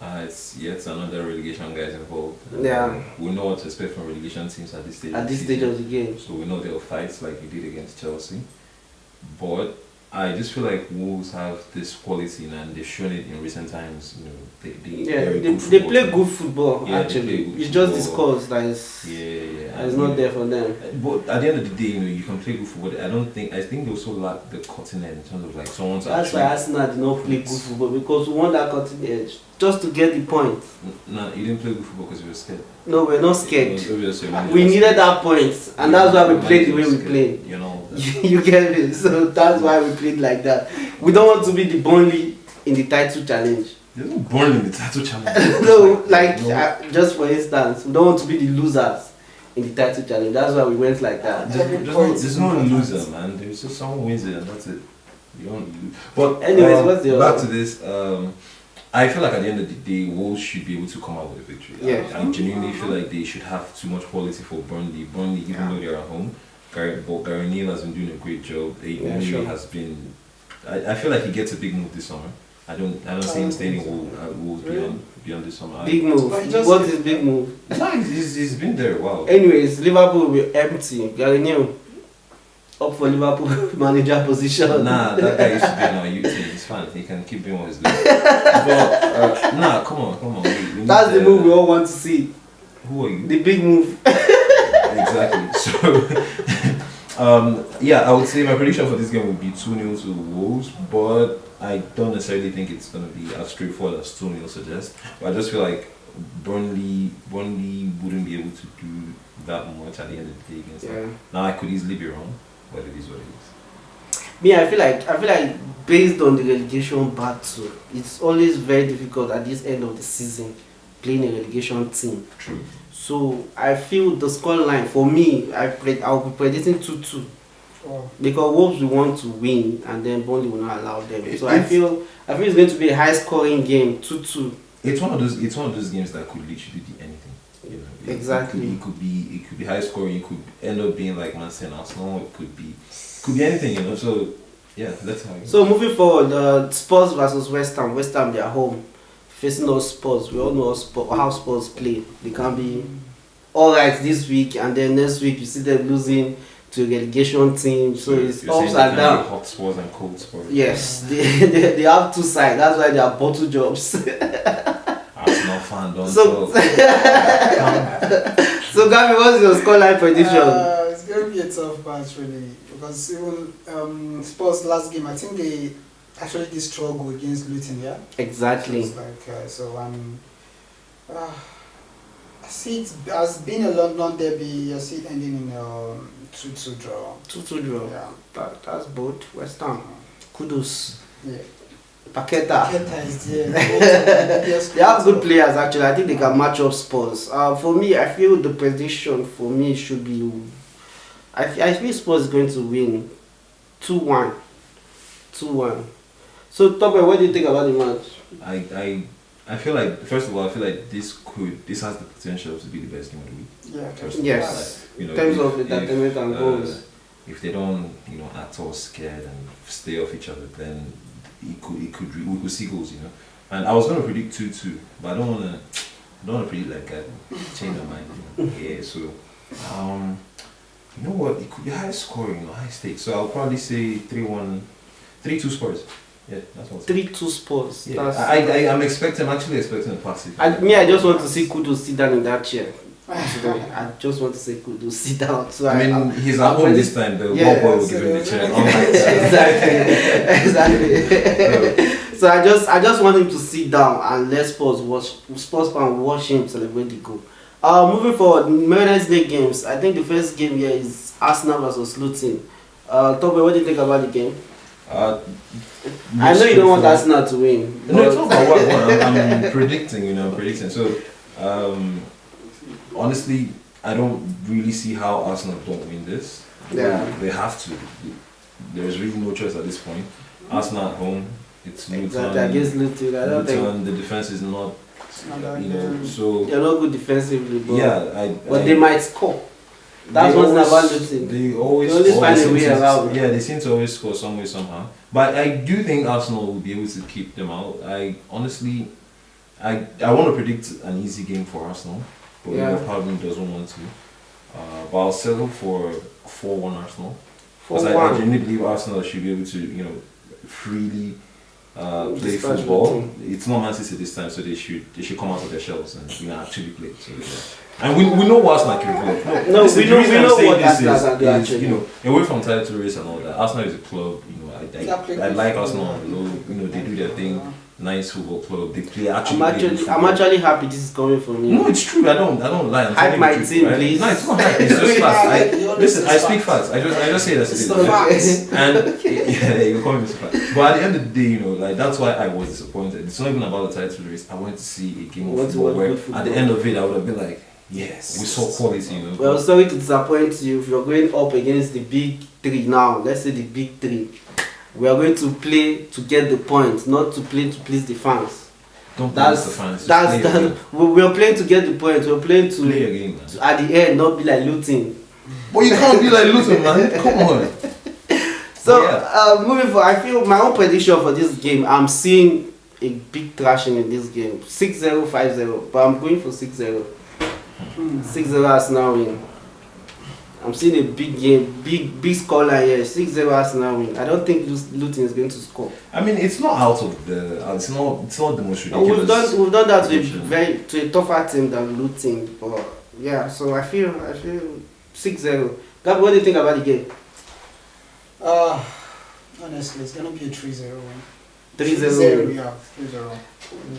It's yet another relegation guys involved. Yeah. We know what to expect from relegation teams at this stage. At this stage of the game. So we know they'll fight like we did against Chelsea. But I just feel like Wolves have this quality and they've shown it in recent times. You know, they play good football Yeah, actually. good It's just football. this cause that is and not there for them. But at the end of the day, you know, you can play good football. I think they also lack the cutting edge in terms of like someone's. That's why Arsenal did not play good football because we want that cutting edge just to get the point. No, you didn't play good football because you were scared. No, we're not scared. It was obvious your manager We was needed scared. that point, and that's why we played the way we Scared, played. You know. You get me? So that's why we played like that. We don't want to be the Burnley in the title challenge. There's no Burnley in the title challenge. No, just for instance, we don't want to be the losers in the title challenge. That's why we went like that. There's no loser, man. There's just someone wins it and that's it. You don't lose. But anyways, what's the back other? to this. I feel like at the end of the day, Wolves should be able to come out with a victory. Yeah. I genuinely feel like they should have too much quality for Burnley. Burnley, even though they're at home, Gary Neal has been doing a great job. Has been. I feel like he gets a big move this summer. I don't see him staying in Wolves beyond this summer. Big move. What is big move? No, he's been there a while. Anyways, Liverpool will be empty. Gary Neal up for Liverpool manager position. Nah, that guy used to be in our youth team. It's fine. He can keep doing what he's doing. But nah, come on. We That's need the move we all want to see. Who are you? The big move. Exactly. So, I would say my prediction for this game would be 2-0 to Wolves, but I don't necessarily think it's going to be as straightforward as 2-0 suggests. But I just feel like Burnley wouldn't be able to do that much at the end of the day against them. Now I could easily be wrong, but it is what it is. Me, I feel like based on the relegation battle, it's always very difficult at this end of the season playing a relegation team. True. So I feel the scoreline for me, I'll be predicting 2-2. Oh. Because Wolves will want to win and then Burnley will not allow them. So I feel it's going to be a high scoring game, 2-2. It's one of those games that could literally be anything. You know, Exactly. It could be high scoring. It could end up being like Man City and Arsenal. It could be anything. You know. So yeah, that's how. So moving forward, Spurs versus West Ham. West Ham, they are home facing those Spurs. We all know how Spurs play. They can be all right this week, and then next week you see them losing to a relegation team. So it's ups and downs. Hot Spurs and cold Spurs. Yes, they have two sides. That's why they are bottle jobs. Arsenal fan, don't So, talk. so Gabby, what's your scoreline prediction? It's going to be a tough match, really, because even Spurs last game, I think they actually did struggle against Luton, yeah? Exactly. So it's like, I see it as being a London derby. I see it ending in a 2-2 draw. 2-2 draw. Yeah. That's both. West Ham. Kudos. Yeah. Paqueta. Paqueta is there. They have good players actually. I think they can match up Spurs. For me, I feel the prediction for me should be. I feel Spurs is going to win 2-1. 2-1. So, Tope, what do you think about the match? I feel like, first of all, this has the potential to be the best game of the week. Yeah. Yes. Like, in terms of entertainment and goals. If they don't, act all scared and stay off each other, then we could see goals, And I was gonna predict 2-2, but I don't wanna predict like that. Change my mind. Yeah. So, you know what? It could be high scoring, high stakes. So I'll probably say 3-1, 3-2 Spurs. Yeah, that's what. 3-2 Spurs. Yeah. I'm actually expecting a passive. I just want to see Kudos sit down in that chair. I just want to say Kudos sit down. So he's at home this time. The ball boy will give him the chair. Exactly. So I just want him to sit down and let Spurs fan watch him celebrate the goal. Moving forward, Wednesday games. I think the first game here is Arsenal versus Luton. Tobe, what do you think about the game? I know you don't want Arsenal to win. No, it's not about what I'm predicting. So honestly, I don't really see how Arsenal don't win this. Yeah. They have to. There's really no choice at this point. Arsenal at home, it's Luton. Exactly, against Luton. I don't think The defense is not, It's not that you know, good. so they're not good defensively, but yeah, they might score. That's they what's always- about Luton. They always, They always score. find They a seem way to- around. Yeah, they seem to always score some way somehow. But I do think Arsenal will be able to keep them out. I honestly, I want to predict an easy game for Arsenal, but Yeah. the part of me doesn't want to. But I'll settle for 4-1 Arsenal. Because I 4-1. genuinely believe Arsenal should be able to, freely play Dispatch football. the team. It's not Man City this time, so they should come out of their shells and actually play. So, yeah. And we know what Arsenal can do. No, Listen, we the know- reason we I'm know saying what this Arsenal can do, is, actually. away from title race and all that. Arsenal is a club. I like Arsenal on the low. They do their thing. Nice football club. They play actually. I'm actually happy this is coming from you. No, it's true. I don't lie. I'm Hype telling my the truth, team, right? please. No, it's not hype. It's just facts. You always Listen, say I speak facts. facts. I just say that It's it the is. facts. And yeah, you call me Mr. Fact. But at the end of the day, that's why I was disappointed. It's not even about the title race. I wanted to see a game Want of to football watch where good football. at the end of it I would have been like, yes, we saw quality. Well, sorry to disappoint you. If you're going up against the big three now, let's say the big three, we are going to play to get the points, not to play to please the fans. Don't please the fans. We are playing to get the points. We're playing to, play your game, man. to at the end not be like Luton. But you can't be like Luton, man. Come on. So Yeah. moving forward, I feel my own prediction for this game, I'm seeing a big thrashing in this game. 6-0, 5-0, but I'm going for 6-0. 6-0 Arsenal win. I'm seeing a big game, big scoreline here. 6-0 Arsenal win. I don't think Luton is going to score. I mean, it's not out of the. It's not the most And ridiculous. we've done that prediction. to a tougher team than Luton, but yeah. So I feel 6-0. Gab, what do you think about the game? Honestly, it's gonna be a 3-0 win. 3-0 win. Yeah, 3-0.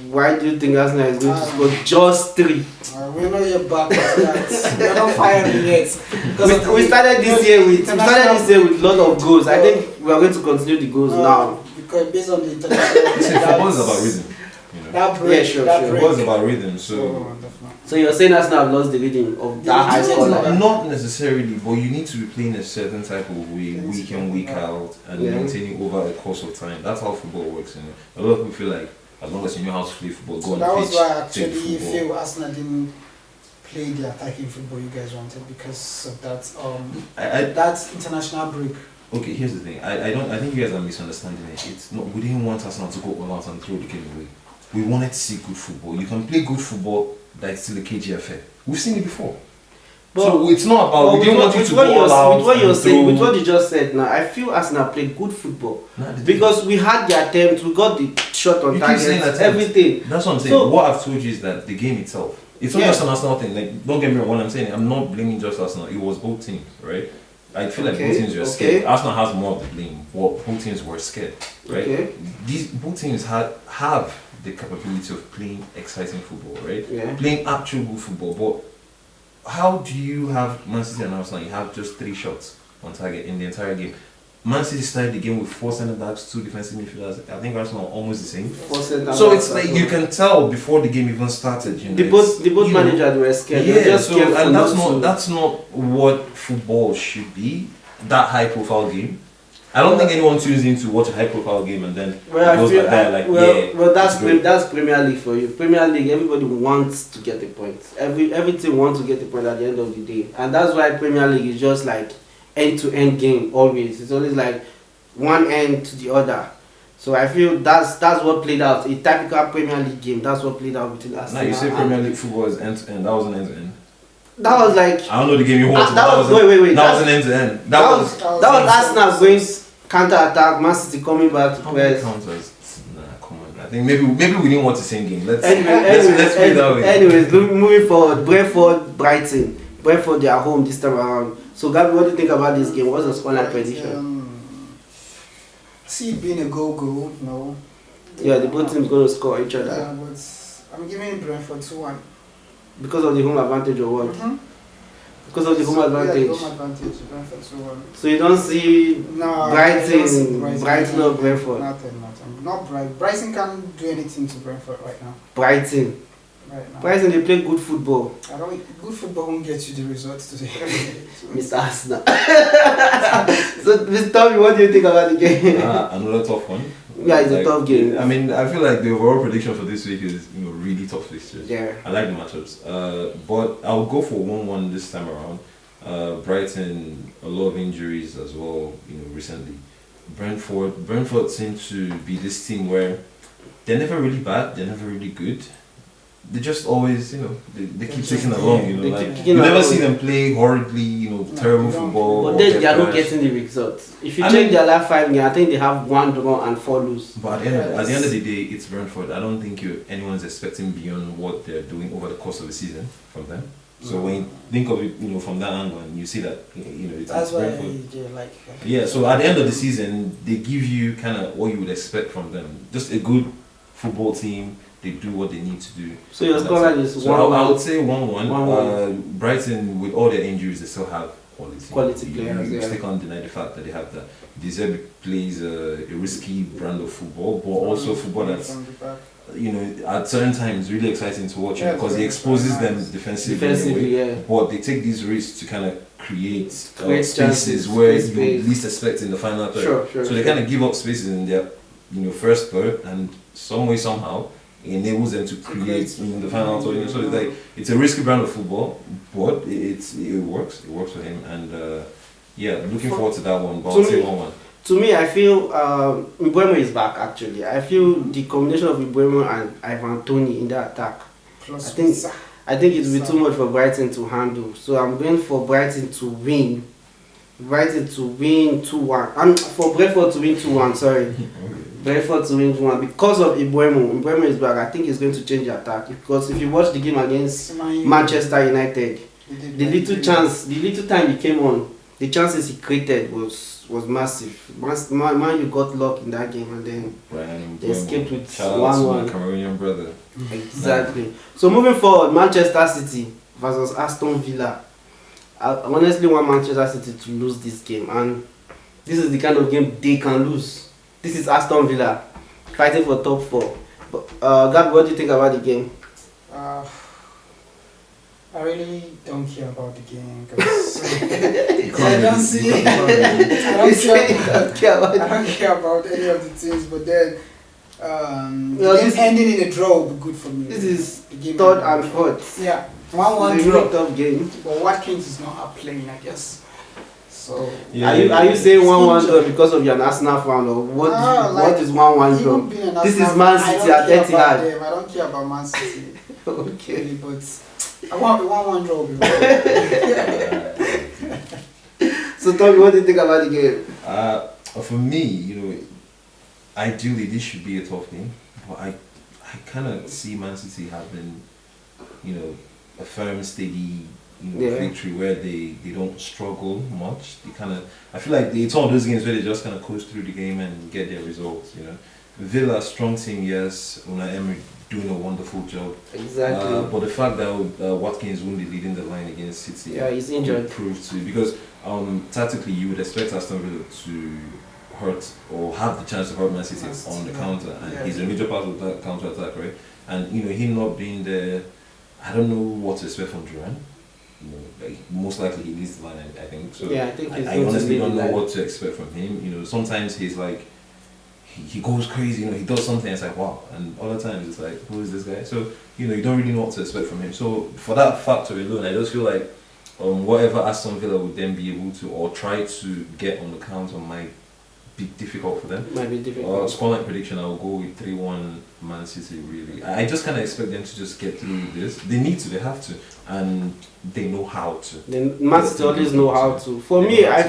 Why do you think Arsenal is going to score just 3? We're not yet back to that. We're not firing yet. We started this year with lot of goals. I think we are going to continue the goals now. Because based on the international, Listen, football is about rhythm. that break, Yeah, sure, that sure. break. Football is about rhythm. So. Definitely. So you're saying Arsenal have lost the rhythm of that high Yeah, score it's line? Not necessarily, but you need to be playing a certain type of way, week in, week out, and Yeah. maintaining over a course of time. That's how football works. A lot of people feel like as long as you know how to play football, go So on that the was pitch, why I play actually football. feel Arsenal didn't play the attacking football you guys wanted because of that that international break. Okay, here's the thing. I think you guys are misunderstanding it. It's not. We didn't want Arsenal to go all out and throw the game away. We wanted to see good football. You can play good football that's still a KG affair. We've seen it before. But- So it's not about. We didn't want you to go all out. with what you're and saying, throw- with what you just said now, I feel Arsenal played good football Nah, they because we had the attempt, we got the shot on You keep saying target, attempt. everything. That's what I'm saying. So- What I've told you is that the game itself. It's not Yeah. just an Arsenal thing. Like, don't get me wrong. What I'm saying, I'm not blaming just Arsenal. It was both teams, right? I feel like both teams were scared. Arsenal has more of the blame. Both teams were scared, right? Okay. Both teams have the capability of playing exciting football, right? Yeah. Playing actual good football. But how do you have Man City and Arsenal? You have just 3 shots on target in the entire game. Man City started the game with 4 centre backs, 2 defensive midfielders. I think Arsenal are almost the same. So it's like you can tell before the game even started. The both managers were scared. They were Yeah, just so, scared and for that's not what football should be. That high profile game. I don't think anyone tunes in to watch a high profile game and then Well, I goes feel like that, like well, yeah. that's it's great. that's Premier League for you. Premier League, everybody wants to get the points. Every team wants to get the point at the end of the day, and that's why Premier League is just like end-to-end game always. It's always like one end to the other. So I feel that's what played out. A typical Premier League game. That's what played out between us. Now you say Premier League football is end to end. That was an end to end. That was like I don't know the game you watched. that was wait. That was an end to end. That was Arsenal going counter attack. Man City coming back to How many press. counters? Nah, come on. I think maybe we didn't watch the same game. Let's Anyway, let's put it that way. anyways, moving forward, Brentford, Brighton. Brentford, they are home this time around. So, Gabby, what do you think about this game? What's the scoreline prediction? See it being a goal, no. Yeah, the both teams going to score each other Yeah, but I'm giving Brentford 2-1. because of the home advantage or what? Mm-hmm. Because of the home Yeah, advantage. home advantage, Brentford 2-1. So you don't see No, I don't see Brighton or Brentford. Nothing. Not Brighton. Brighton can't do anything to Brentford right now. Brighton. right now. Brighton, they play good football. Good football won't get you the results today. Mr. Arsenal. So, Mr. Tommy, what do you think about the game? Another tough one. Yeah, it's a tough game. I mean, I feel like the overall prediction for this week is really tough fixtures. Yeah. I like the matchups. But I'll go for 1-1 this time around. Brighton, a lot of injuries as well. Recently. Brentford seem to be this team where they're never really bad. They're never really good. They just always, they keep taking along. You never see them play horridly. Terrible football. But then they are not getting the results. If you check their last 5 games, I think they have 1 draw and 4 lose. But at the end of the day, it's Brentford. I don't think anyone's expecting beyond what they're doing over the course of the season from them. So when you think of it, from that angle, and you see that, it's Brentford. Yeah. So at the end of the season, they give you kind of what you would expect from them. Just a good football team. They do what they need to do. So your scoreline is 1-1. So I would say 1-1. Brighton, with all their injuries, they still have quality players. You still can't deny the fact that they have that. De Zerbi plays a risky brand of football, but also football that's at certain times really exciting to watch because he exposes them defensively. Yeah. But they take these risks to kind of create spaces where you least expect in the final third. So they kind of give up spaces in their first third, and some way somehow enables them to create in the final third. So it's a risky brand of football, but it works. It works for him, and looking forward to that one. But I'll say 1-1. To me, I feel Mbeumo is back actually. I feel the combination of Mbeumo and Ivan Toney in the attack. I think it will be too much for Brighton to handle. So I'm going for Brighton to win. Brighton to win 2-1. And for Brentford to win 2-1, sorry. Brentford to win 2-1 because of Mbeumo. Mbeumo is back. I think he's going to change the attack. Because if you watch the game against Manchester United, the little time he came on, the chances he created was massive. Man, you got luck in that game, and then they escaped with 1-1. Cameroonian brother. Exactly. So moving forward, Manchester City versus Aston Villa. I honestly want Manchester City to lose this game, and this is the kind of game they can lose. This is Aston Villa fighting for top 4. But Gabi, what do you think about the game? I really don't care about the game because I don't care about any of the teams. But then the game ending in a draw would be good for me. This is the game 3rd and 4th. Yeah, 1-1 draw. Tough game. But Watkins is not up playing, I guess. So are you saying 1-1 draw because of your Arsenal fan, or what is 1-1 draw? This is Man City at Etihad. I don't care about Man City. Okay, really, but I want 1-1 draw. So Tommy, what do you think about the game? For me, ideally this should be a tough game, but I kind of see Man City having, a firm, steady, victory where they don't struggle much. I feel like it's one of those games where they just kind of coast through the game and get their results. Villa, strong team, yes. Unai Emery doing a wonderful job. Exactly. But the fact that Watkins won't be leading the line against City, he's injured, proves to, because tactically you would expect Aston Villa to hurt or have the chance to hurt Man City on the counter, and he's a major part of that counter attack, right? And him not being there, I don't know what to expect from Duran. Most likely he leads the line, I think. So I think I honestly don't know what to expect from him. Sometimes he's like, he goes crazy, he does something, it's like, wow. And other times it's like, who is this guy? So, you don't really know what to expect from him. So for that factor alone, I just feel like whatever Aston Villa would then be able to, or try to get on the counter, might be difficult for them. Might be difficult. Scoreline prediction, I'll go with 3-1 Man City, really. I just kind of expect them to just get through this. They need to, they have to, and they know how to. Man City always know how to. For me, I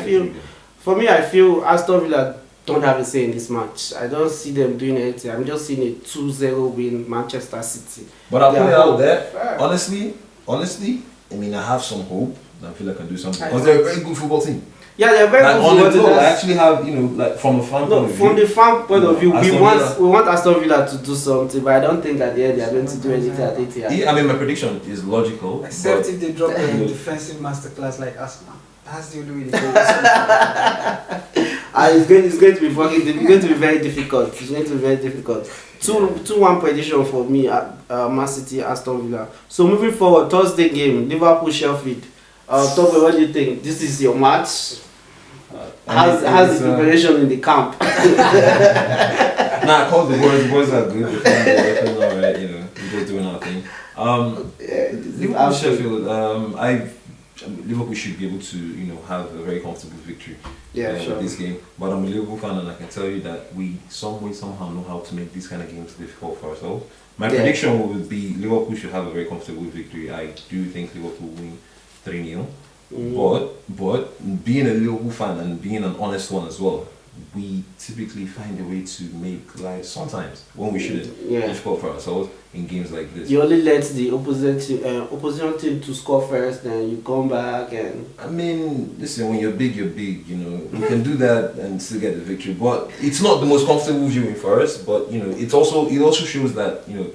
feel Aston Villa don't have a say in this match. I don't see them doing anything. I'm just seeing a 2-0 win Manchester City. But I'll put it out there. Honestly, I have some hope that Villa can do something, because they're a very good football team. Yeah, they're very good. On the floor, I actually have, from a fan point of view. From the fan point of view, we want Aston Villa to do something, but I don't think at the end they are going to do anything at Etihad. My prediction is logical. Except if they drop a defensive masterclass like Arsenal. That's the only way they go. And it's going to be very difficult. It's going to be very difficult. 2-1 prediction for me at Man City, Aston Villa. So moving forward, Thursday game, Liverpool Sheffield. Toby, what do you think? This is your match. How's the preparation in the camp? Nah, I called the boys. The boys are good. They're alright, you know. We're just doing our thing. Liverpool Sheffield. Liverpool should be able to, you know, have a very comfortable victory. Sure. This game. But I'm a Liverpool fan, and I can tell you that we somehow know how to make these kind of games difficult for ourselves. My prediction would be Liverpool should have a very comfortable victory. I do think Liverpool will win 3-0. But being a Liverpool fan and being an honest one as well, we typically find a way to make life sometimes when we shouldn't difficult for ourselves in games like this. You only let the opposition team to score first, then you come back and. I mean, listen, when you're big, you know. You can do that and still get the victory, but it's not the most comfortable viewing for us. But you know, it also shows that, you know,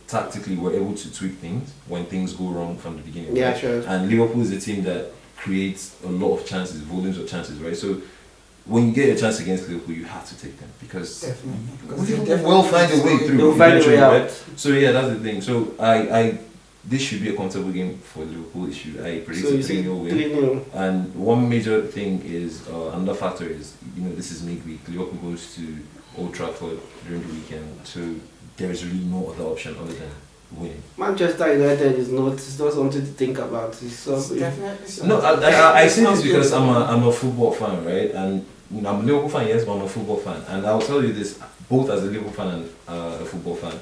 tactically we're able to tweak things when things go wrong from the beginning. Yeah, right? sure. And Liverpool is a team that creates a lot of chances, volumes of chances, right? So when you get a chance against Liverpool, you have to take them because Liverpool will find a way through. They'll find a way out. Right? So yeah, that's the thing. So this should be a comfortable game for Liverpool. I predict a 3-0 win. And one major thing is another factor is, you know, this is midweek. Liverpool goes to Old Trafford during the weekend, so there's really no other option other than winning. Manchester United is not something to think about. It's Definitely. No, I say this because I'm a football fan, right? And you know, I'm a Liverpool fan, yes, but I'm a football fan. And I'll tell you this, both as a Liverpool fan and a football fan,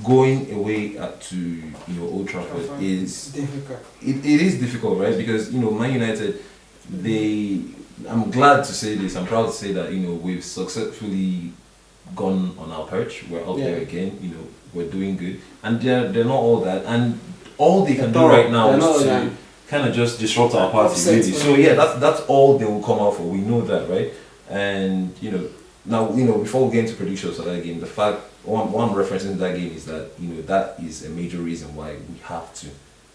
going away to Old Trafford is difficult. It is difficult, right? Because you know, Man United, I'm glad to say this. I'm proud to say that, you know, we've successfully gone on our perch. We're up there again. You know, we're doing good, and they're not all that. And all they can do right now is to kind of just disrupt our party, really. So yeah, that's all they will come out for. We know that, right? And you know, now, you know, before we get into predictions for that game, the fact one referencing that game is that, you know, that is a major reason why we have to.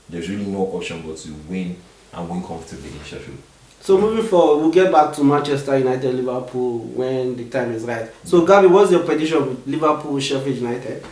There's really no option but to win and win comfortably in Sheffield. So moving forward, we'll get back to Manchester United, Liverpool when the time is right. So Gabby, what's your prediction with Liverpool, Sheffield United?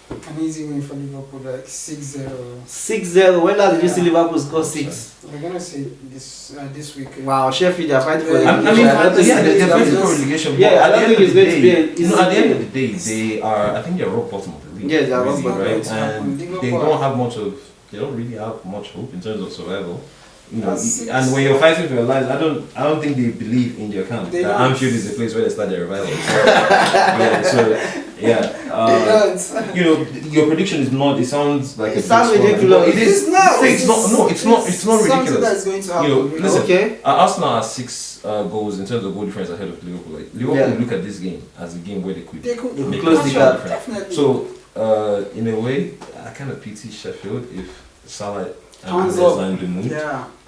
An easy win for Liverpool, like 6-0. 6-0. When last did you see Liverpool score 6? We're gonna see this week. Wow, Sheffield, they're fighting for relegation. They're fighting for relegation. Yeah, I don't think it's going to be. At the end of the day, they are. I think they're rock bottom of the league. Yes, they're rock bottom, right? And they don't really have much hope in terms of survival. You know, and when you're fighting for your lives, I don't think they believe in their camp that Anfield is the place where they start their revival. You know, your prediction is not. It sounds like it sounds ridiculous. It is not. It's not ridiculous. Something that's going to happen. You know, listen. Arsenal are 6 goals in terms of goal difference ahead of Liverpool. Like, Liverpool look at this game as a game where they could close the gap. Definitely. So, in a way, I kind of pity Sheffield if Salah and Nunes are in the mood.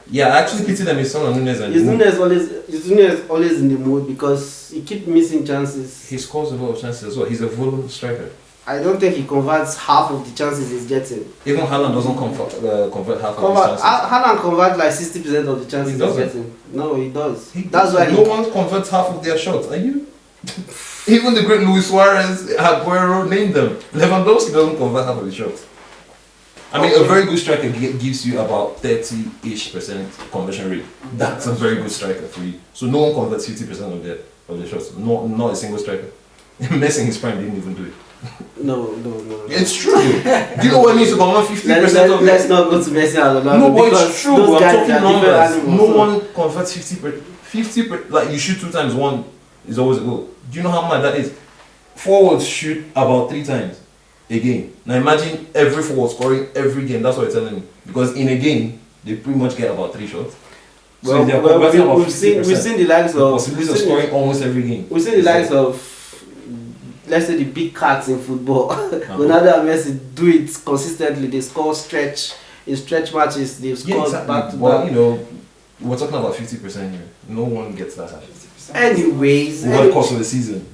Yeah, I actually pity them if Salah and Nunes are in the mood. Is Nunes always in the mood because he keeps missing chances? He scores a lot of chances as well. He's a volume striker. I don't think he converts half of the chances he's getting. Even Haaland doesn't convert half of his chances. Haaland converts like 60% of the chances he's getting. No, he does. That's why no one converts half of their shots. Are you? Even the great Luis Suarez, Aguero, name them. Lewandowski doesn't convert half of the shots. I mean, a very good striker gives you about 30-ish% conversion rate. That's a very good striker for you. So no one converts 50% of their shots. Not a single striker. Messi in his prime didn't even do it. No. It's true. Do you know what it means to convert 50% of Let's not go to Messi and Ronaldo. No, but it's true. I'm talking numbers. No one converts 50%. Like, you shoot 2 times, 1 is always a goal. Do you know how mad that is? Forwards shoot about 3 times a game. Now imagine every forward scoring every game. That's what you're telling me. Because in a game, they pretty much get about 3 shots. So we've seen the likes of possibility of scoring almost every game. We've seen the likes of, let's say, the big cats in football. Ronaldo and Messi do it consistently. They score in stretch matches. They've scored back to back. Well, you know, we're talking about 50% here. No one gets that. 50%. Anyways, over the course of the season.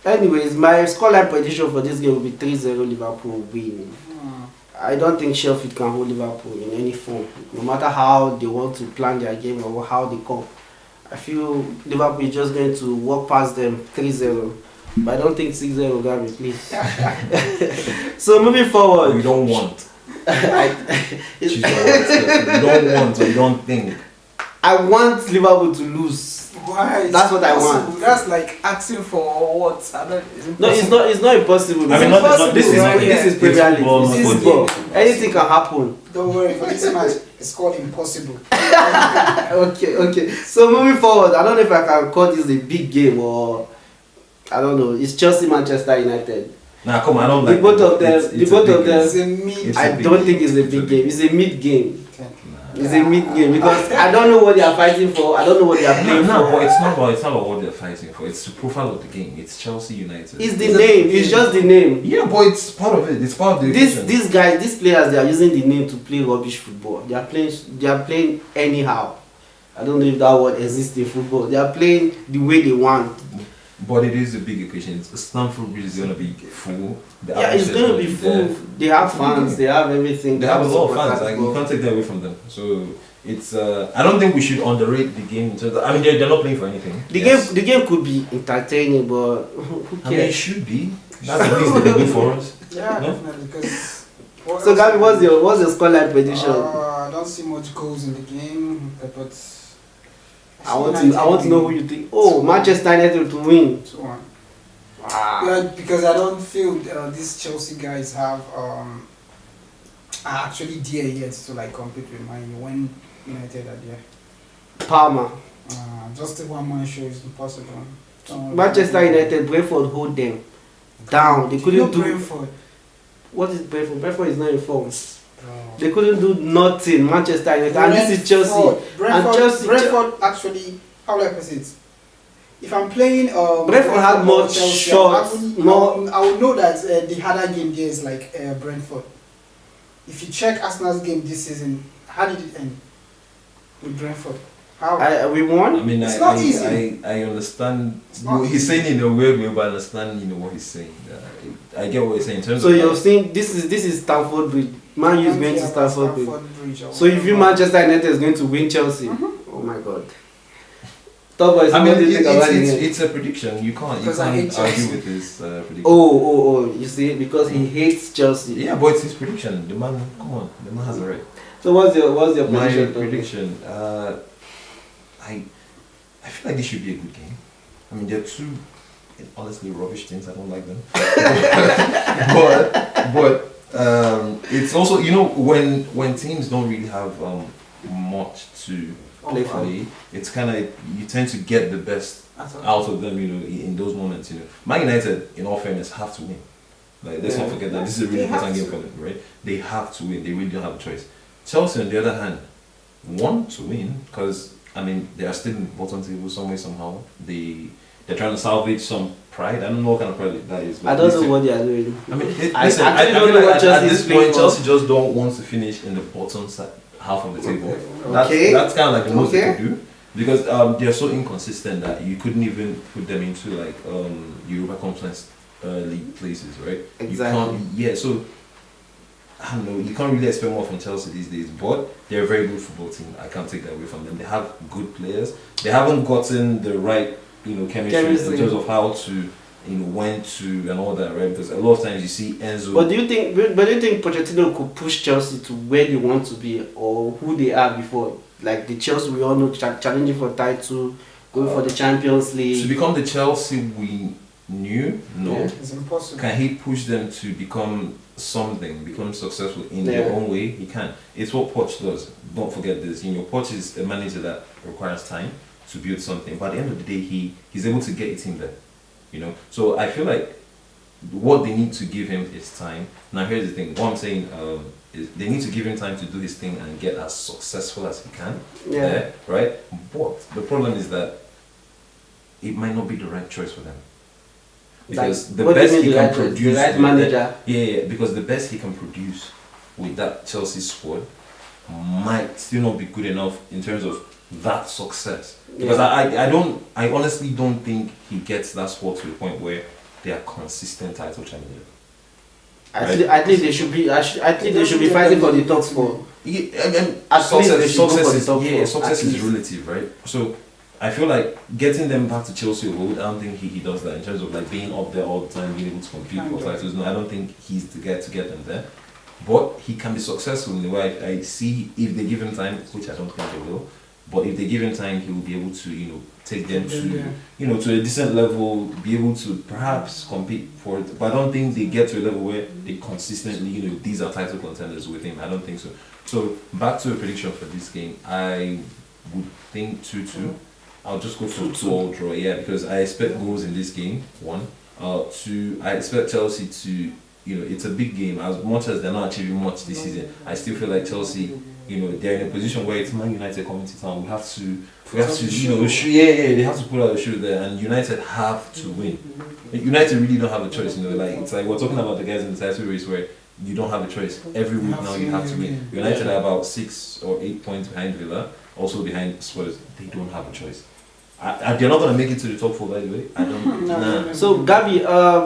Anyways, my scoreline prediction for this game will be 3-0 Liverpool win. I don't think Sheffield can hold Liverpool in any form, no matter how they want to plan their game or how they come. I feel Liverpool is just going to walk past them 3-0. But I don't think 6-0, Gabby, please. So moving forward. You don't want. I, You don't want or you don't think. I want Liverpool to lose. Why? That's what I want. That's like asking for what? I don't, No, it's not impossible. I mean, this is right? this is Premier League. football, This is not football. football. Anything can happen. Don't worry, for this match, it's called impossible. Okay. So moving forward, I don't know if I can call this a big game or I don't know. It's Chelsea Manchester United. Nah, come on, I don't like The both of them. It's The a both big of them. It's a mid. It's a I big don't game. think it's a It's a big big game. It's a mid game. Okay. It's a mid game because I don't know what they are fighting for. I don't know what they are playing No, for. but it's not about what they're fighting for. It's the profile of the game. It's Chelsea United. It's the name. It's just the name. Yeah, but it's part of it. It's part of the equation. These guys, these players, they are using the name to play rubbish football. They are playing anyhow. I don't know if that word exists in football. They are playing the way they want. But it is a big occasion. Stamford Bridge is gonna be full. The Yeah, it's atmosphere is going to be there. full. They have fans. They have everything. They have a lot of fans. support Like, you basketball. can't take that away from them. So it's. I don't think we should underrate the game. In terms of, I mean, they're not playing for anything. The game could be entertaining, but who I mean, it cares? should be. That's the least they can do for us. Yeah, No? definitely. Because. So, Gabby, what's your scoreline prediction? I don't see much goals in the game, but. I want to know who you think. Oh, Manchester United to win. 2-1. Wow. Yeah, because I don't feel these Chelsea guys have are actually there yet to like compete with Man U when United are there. Palmer. Just a one-man show is impossible. Manchester United, Brentford hold them down. They couldn't do. Brentford. What is Brentford? Brentford is not in form. Bro. They couldn't do nothing. Manchester United, and this is Chelsea. Brentford actually, how will I put it? If I'm playing Brentford had more or Chelsea, shots, I would know that the harder game there is like Brentford. If you check Arsenal's game this season, how did it end with Brentford? How? We won. I mean, It's not easy. I understand. not He's easy. saying in a weird way, but I understand. What he's saying. I get what he's saying in terms So of. you're saying this is Stamford Bridge. Man U is going to Stamford Bridge. Bridge. So if you Manchester United is going to win Chelsea, oh my God. Top boys, I what mean, do you think about the game? it's a prediction. You can't Because I hate argue Chelsea. with his prediction. Oh, you see, because he hates Chelsea. Yeah, but it's his prediction. The man, come on, the man has a right. So what's your My prediction? prediction. I feel like this should be a good game. I mean, they're two honestly rubbish teams. I don't like them. but it's also, when teams don't really have much to play, it's kind of, you tend to get the best out of them, in those moments. Man United, in all fairness, have to win. Like, let's not forget that this is a really They have important game to. for them, right? They have to win. They really don't have a choice. Chelsea, on the other hand, want to win because, I mean, they are still in the bottom table some way, somehow. They're trying to salvage some pride. I don't know what kind of pride that is. But I don't know what they are doing. I mean, I listen, actually I don't feel know like what at Chelsea this is playing point, for. Chelsea just don't want to finish in the bottom half of the table. Okay. That's kind of like the most they Okay. can do. Because they're so inconsistent that you couldn't even put them into like Europa Conference league places, right? Exactly. You can't, so I don't know, you can't really expect more from Chelsea these days, but they're a very good football team. I can't take that away from them. They have good players. They haven't gotten the right, chemistry in terms of how to, when to and all that, right? Because a lot of times you see Enzo. But do you think Pochettino could push Chelsea to where they want to be or who they are before? Like the Chelsea we all know challenging for title, going for the Champions League. To become the Chelsea we knew, no. Yeah. It's impossible. Can he push them to become something, become successful in their own way? He can. It's what Poch does. Don't forget this. Poch is a manager that requires time to build something. But at the end of the day, he's able to get a team there. So I feel like what they need to give him is time. Now here's the thing. What I'm saying is they need to give him time to do his thing and get as successful as he can. Yeah. There, right? But the problem is that it might not be the right choice for them. Because Like, the what do you best mean he the can right choice? produce, The right manager. because the best he can produce with that Chelsea squad might still not be good enough in terms of that success. Because I honestly don't think he gets that squad to the point where they are consistent title challengers. I think they should be. I think they should be fighting for the top four. Yeah, At least they should go for the success top four, success at is least. relative, right? So I feel like getting them back to Chelsea or I don't think he does that in terms of like being up there all the time, being able to compete for titles. No, I don't think he's the guy to get them there. But he can be successful in the way I see if they give him time, which I don't think they will. But if they give him time, he will be able to, take them to, to a decent level, be able to perhaps compete for it. But I don't think they get to a level where they consistently, these are title contenders with him. I don't think so. So back to a prediction for this game, I would think 2-2. I'll just go for 2-2 draw, yeah, because I expect goals in this game. 1, 2. I expect Chelsea to, it's a big game. As much as they're not achieving much this season, I still feel like Chelsea, they're in a position where it's Man United coming to town. We have to, they have to put out a show there, and United have to win. United really don't have a choice, it's like we're talking about the guys in the title race where you don't have a choice. Every week now you have to win. United are about 6 or 8 points behind Villa, also behind Spurs. They don't have a choice. They're not going to make it to the top 4, by the way. I don't know. So, Gabby,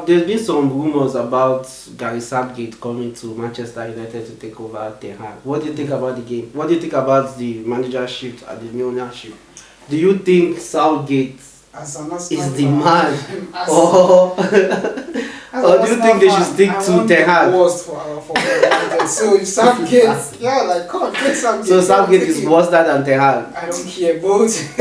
there's been some rumors about Gary Southgate coming to Manchester United to take over Ten Hag. What do you think about the game? What do you think about the manager shift and the new ownership? Do you think Southgate is the man? Or do you think they should stick to Ten Hag? So if Southgate, come on, take Southgate. So Southgate is worse than Ten Hag? I don't care both.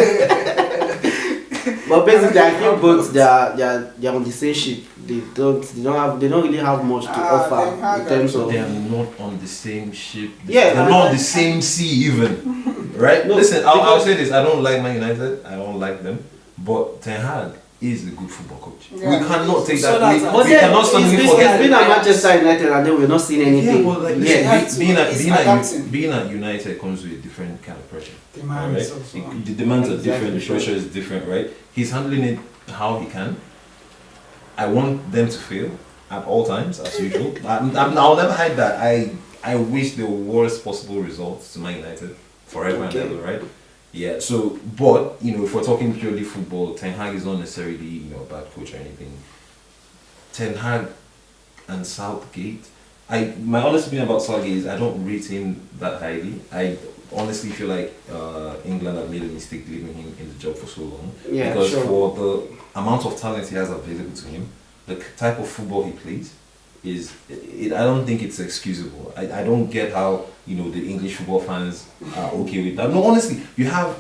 But basically, I feel both they're on the same ship. They don't really have much to offer in terms of. They are not on the same ship. Yeah, they're not on the same sea even. Right? No, listen, I'll say this. I don't like Man United. I don't like them. But Ten Hag is a good football coach. Yeah. We cannot take that. We cannot suddenly forget. He's been at Manchester United and then we're not seeing anything. Yeah, well, being at United comes with a different kind of pressure. The demands are different. The pressure is different, right? He's handling it how he can. I want them to fail at all times, as usual. I'll never hide that. I wish the worst possible results to Man United forever and ever, right? Yeah, so, but, if we're talking purely football, Ten Hag is not necessarily, a bad coach or anything. Ten Hag and Southgate, my honest opinion about Southgate is I don't rate him that highly. I honestly feel like England have made a mistake leaving him in the job for so long. Yeah, because for the amount of talent he has available to him, the type of football he plays, I don't think it's excusable. I don't get how the English football fans are okay with that. No, honestly, you have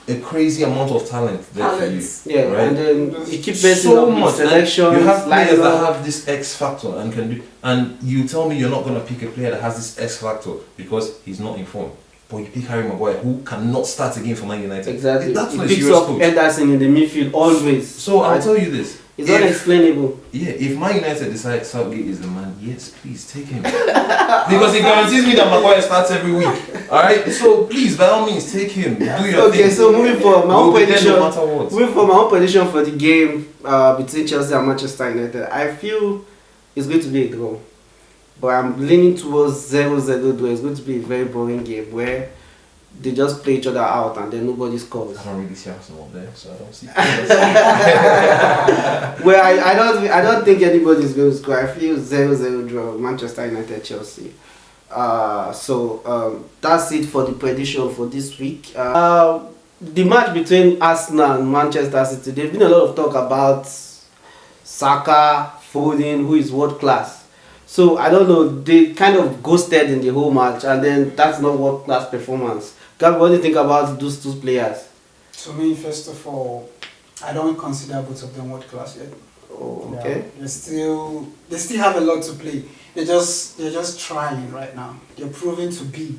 a crazy amount of talent there for you. Yeah, right? And then you keep messing so up much selections. You have players that have this X factor and can do. And you tell me you're not gonna pick a player that has this X factor because he's not informed. But you pick Harry Maguire, who cannot start again for Man United. Exactly. That's he not picks serious up coach. Ederson in the midfield always. So I'll tell you this. It's unexplainable. Yeah, if Man United decide Southgate is the man, yes, please take him. Because he guarantees me that Maguire starts every week. Alright? So please, by all means, take him. Do your thing. Okay, so moving forward, my own prediction. No matter what. Moving forward, my own prediction for the game between Chelsea and Manchester United. I feel it's going to be a draw. But I'm leaning towards 0-0 draw. It's going to be a very boring game where they just play each other out and then nobody scores. I don't really see Arsenal there, so I don't see. Well, I don't think anybody is going to score. I feel 0-0 draw, Manchester United Chelsea. So that's it for the prediction for this week. The match between Arsenal and Manchester City. There's been a lot of talk about Saka, Foden, who is world class. So I don't know, they kind of ghosted in the whole match, and then that's not world class performance. Gabby, what do you think about those two players? To me, first of all, I don't consider both of them world class yet. Oh, okay. Yeah, they still have a lot to play. They're just trying right now. They're proving to be.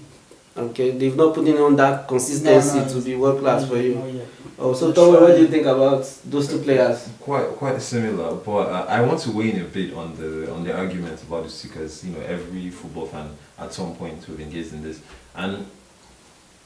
Okay, they've not put in on that consistency to be world class for you. No, yeah. Oh, so tell me, what do you think about those two players? Quite similar, but I want to weigh in a bit on the argument about this because every football fan at some point will engage in this, and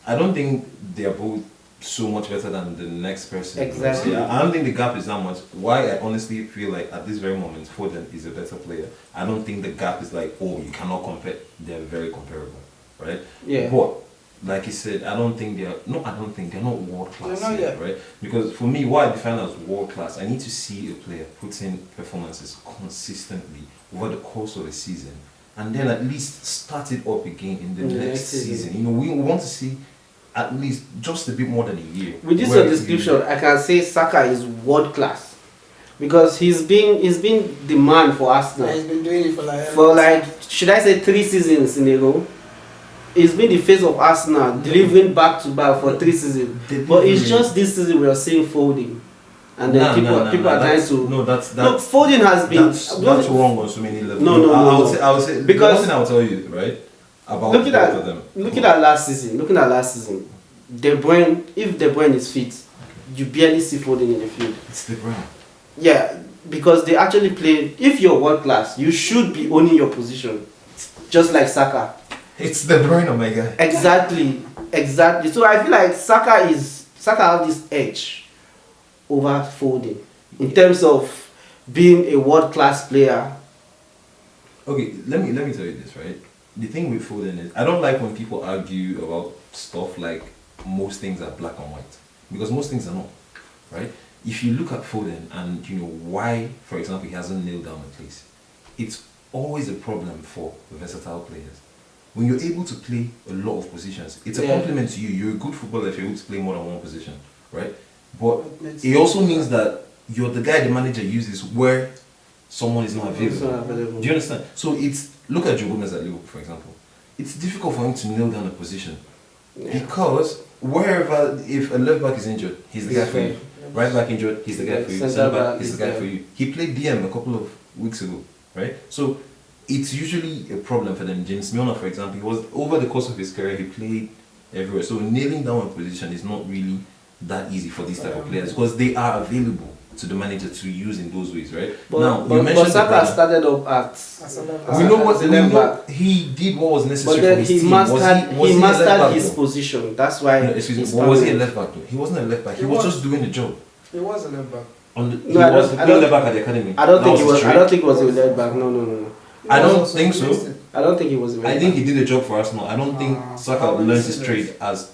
I don't think they are both so much better than the next person. Exactly. I don't think the gap is that much. Why I honestly feel like at this very moment Foden is a better player. I don't think the gap is like, oh, you cannot compare. They're very comparable, right? Yeah. But like you said, I don't think they're not world class yet, right? Because for me, what I define as world class, I need to see a player put in performances consistently over the course of a season, and then at least start it up again in the next season. We want to see at least just a bit more than a year. With this where description, I can say Saka is world class because he's been the man for Arsenal He's been doing it for like should I say 3 seasons in a row. He's been the face of Arsenal, delivering back to back for 3 seasons. But it's just this season we are seeing folding, and then people are trying to. No, that's Look, folding has been. that's wrong on so many levels. No. I would say Because one thing I'll tell you, right, about looking both of them. at last season, De Bruyne, if De Bruyne is fit, you barely see Foden in the field. It's De Bruyne. Yeah, because they actually play. If you're world class, you should be owning your position, just like Saka. It's De Bruyne, oh my god. Exactly. So I feel like Saka has this edge over Foden in terms of being a world class player. Okay, let me tell you this, right? The thing with Foden is I don't like when people argue about stuff like most things are black and white, because most things are not, right? If you look at Foden and you know why, for example, he hasn't nailed down a place, it's always a problem for versatile players. When you're able to play a lot of positions, it's a compliment to you. You're a good footballer if you're able to play more than one position, right? But it also means that you're the guy the manager uses where someone is not available. Do you understand? So it's, look at Joe Gomez at Liverpool, for example. It's difficult for him to nail down a position because wherever, if a left back is injured, he's the guy for you. Right back injured, he's the guy for you. Centre back, he's the guy for you. He played DM a couple of weeks ago, right? So it's usually a problem for them. James Milner, for example, he was over the course of his career, he played everywhere. So nailing down a position is not really that easy for these type of players because they are available to the manager to use in those ways, right? But Saka started up at. We know what he did. What was necessary but then for his he team. He mastered his position. That's why. No, excuse me. Was he a left back though? He wasn't a left back. He was just doing the job. He was a left back. He was playing left back at the academy. I don't think he was. I don't think he was a left back. No. I don't think so. I don't think he was. I think he did the job for Arsenal. I don't think Saka learned his trade as.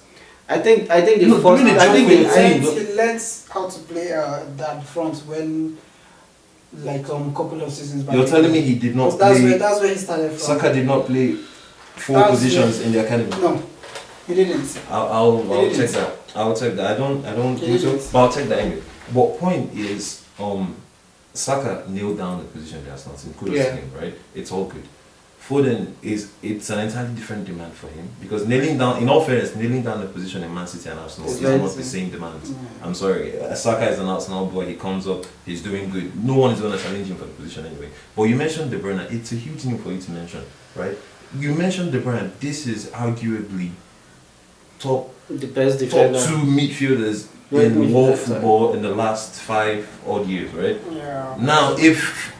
I think the No, first. doing the I think job for your team. He learns how to play that front when, like couple of seasons back. You're telling me he did not That's play. that's where he started from. Saka did not play 4 positions in the academy. No, he didn't. I'll He check didn't. that. I'll check that. I don't He think so. didn't. But I'll check that anyway. But point is, Saka nailed down the position there. It's kudos to him, right? It's all good. Foden it's an entirely different demand for him because nailing down, in all fairness, nailing down the position in Man City and Arsenal is not the same demand. I'm sorry, Saka is an Arsenal boy. He comes up, he's doing good. No one is going to challenge him for the position anyway. But you mentioned De Bruyne. It's a huge thing for you to mention, right? You mentioned De Bruyne. This is arguably the best defender. top 2 midfielders in world football in the last 5 odd years, right? Yeah. Now, if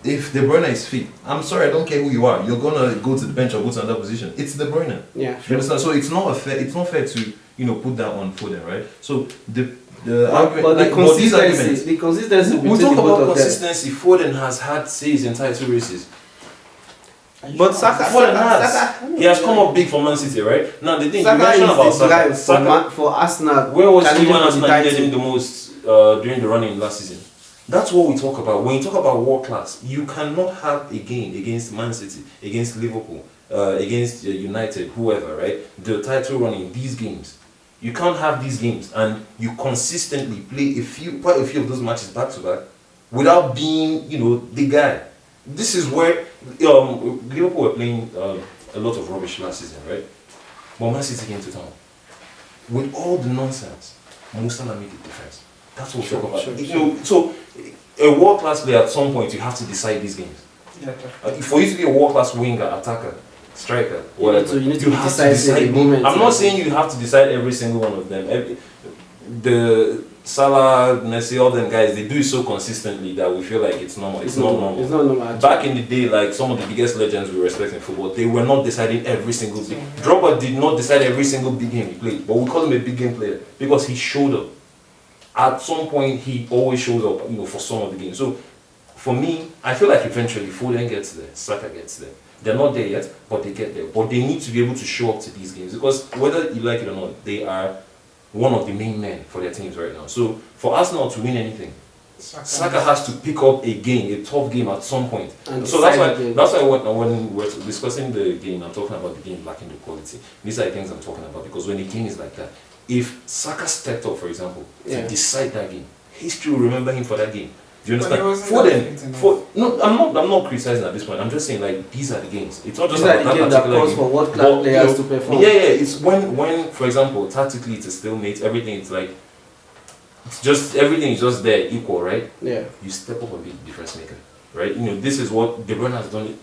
De Bruyne is fit, I'm sorry, I don't care who you are. You're gonna go to the bench or go to another position. It's De Bruyne. Yeah. You understand? So it's not fair to put that on Foden, right? So the argument, but like, these arguments. the consistency. We talk about consistency. Foden has had saves in entire 2 races. But Saka He has come up big for Man City, right? Now the thing you Saka mentioned about is the guy Saka, for Arsenal. where was he when challenging for Arsenal the needed title. him the most during the running last season? That's what we talk about. When you talk about world class, you cannot have a game against Man City, against Liverpool, against United, whoever, right? The title running, these games. You can't have these games and you consistently play quite a few of those matches back to back without being, the guy. This is where Liverpool were playing a lot of rubbish last season, right? But Man City came to town. With all the nonsense, Mo Salah made the difference. That's what we talk about. So a world class player at some point you have to decide these games. Yeah, For you to be a world class winger, attacker, striker, whatever, you need to have decide decide. the moment. I'm not saying you have to decide every single one of them. The Salah, Messi, all them guys, they do it so consistently that we feel like it's normal. It's not normal. It's not normal. Back in the day, like some of the biggest legends we respect in football, they were not deciding every single big. Drogba did not decide every single big game he played, but we call him a big game player because he showed up. At some point, he always shows up, for some of the games. So, for me, I feel like eventually Foden gets there, Saka gets there. They're not there yet, but they get there. But they need to be able to show up to these games because whether you like it or not, they are one of the main men for their teams right now. So, for Arsenal to win anything, Saka has to pick up a game, a tough game at some point. And So that's decide the game. when we're discussing the game, I'm talking about the game lacking the quality. These are the things I'm talking about, because when the game is like that, if Saka stepped up, for example, Yeah. to decide that game, history will remember him for that game. Do you But understand? he wasn't For that them, fit enough. no, I'm not criticizing at this point. I'm just saying, like, these are the games. It's not just These are about the games that that particular calls game. for world But, class you players know, to perform. Yeah, it's when, for example, tactically it's a stalemate. Everything it's like, it's just everything is just there equal, right? Yeah. You step up and be the difference maker, right? You know, this is what De Bruyne has done it.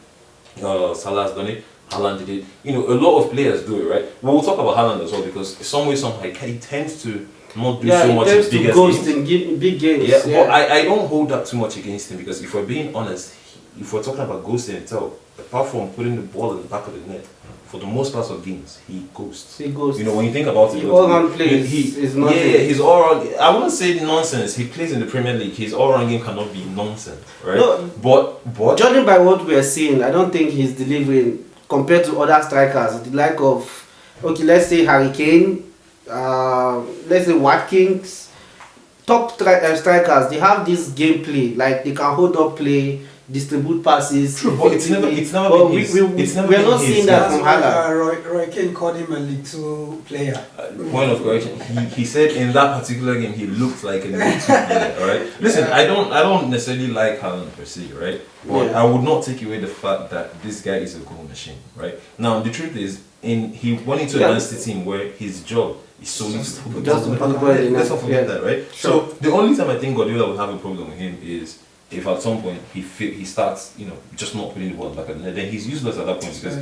Salah has done it. Haaland did it. You know, a lot of players do it, right? Well, we'll talk about Haaland as well, because some way somehow he tends to not do Yeah, so it much tends in to bigger ghost games. in big games. Yeah, but I don't hold that too much against him, because if we're being honest, if we're talking about ghosting itself, apart from putting the ball in the back of the net, for the most part of games, he ghosts. He ghosts. You know, when you think about it, The all-round play is nothing. Yeah, his all-round. I wouldn't say nonsense. He plays in the Premier League. His all-round game cannot be nonsense, right? No, but judging by what we are seeing, I don't think he's delivering compared to other strikers. The like of, okay, let's say Harry Kane, let's say Watkins, top strikers. They have this gameplay, like they can hold up play, distribute passes. True, but it's never But been his. It's never we're been not his. seeing that That's from why Haaland. Roy Keane called him a League 2 player. Point of correction. He said in that particular game he looked like a League 2 player. Alright. Listen, I don't necessarily like Haaland per se, right? But Yeah. I would not take away the fact that this guy is a goal machine, right? Now the truth is, he went into a nasty team where his job is solely to put the Just ball in the to put back the of ball the in net. Let's the not forget net. that, right? Sure. So the only time I think Guardiola would have a problem with him is if at some point he starts, you know, just not putting the ball back at the net, then he's useless at that point, because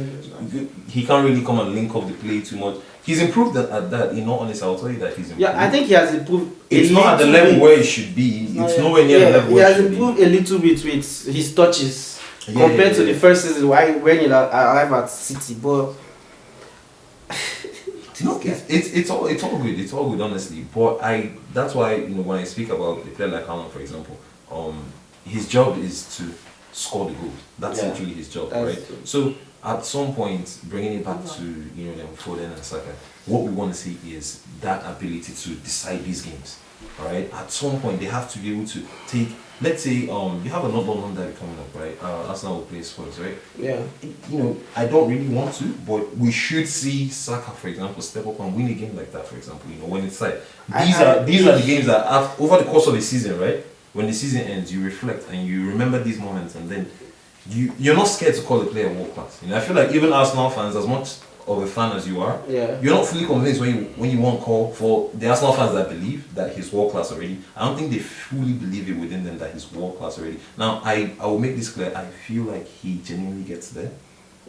he can't really come and link up the play too much. He's improved at that. In all honesty, I'll tell you that he's improved. Yeah, I think he has improved. It's a not at the little level bit. where it should be. It's Yeah. nowhere near the Yeah, level he where it has should be. improved a little bit with his touches Yeah, compared to yeah. the first season when he arrived at City. But No, it's all good. It's all good, honestly. But that's why, you know, when I speak about a player like Haaland, for example, his job is to score the goal. That's Yeah. literally his job, That's right? true. So at some point, bringing it back to, you know, them Foden and Saka, what we want to see is that ability to decide these games. All right. At some point, they have to be able to take. Let's say you have another one that coming up, right? Arsenal will play Spurs, right? yeah, You know, I don't really want to, but we should see Saka, for example, step up and win a game like that, for example. You know, when it's like these are the games that over the course of the season, right? When the season ends, you reflect and you remember these moments, and then you're not scared to call the player world class. You know, I feel like even Arsenal fans, as much of a fan as you are, yeah. you're not fully convinced when you want call for the Arsenal fans that believe that he's world class already. I don't think they fully believe it within them that he's world class already. Now I will make this clear. I feel like he genuinely gets there.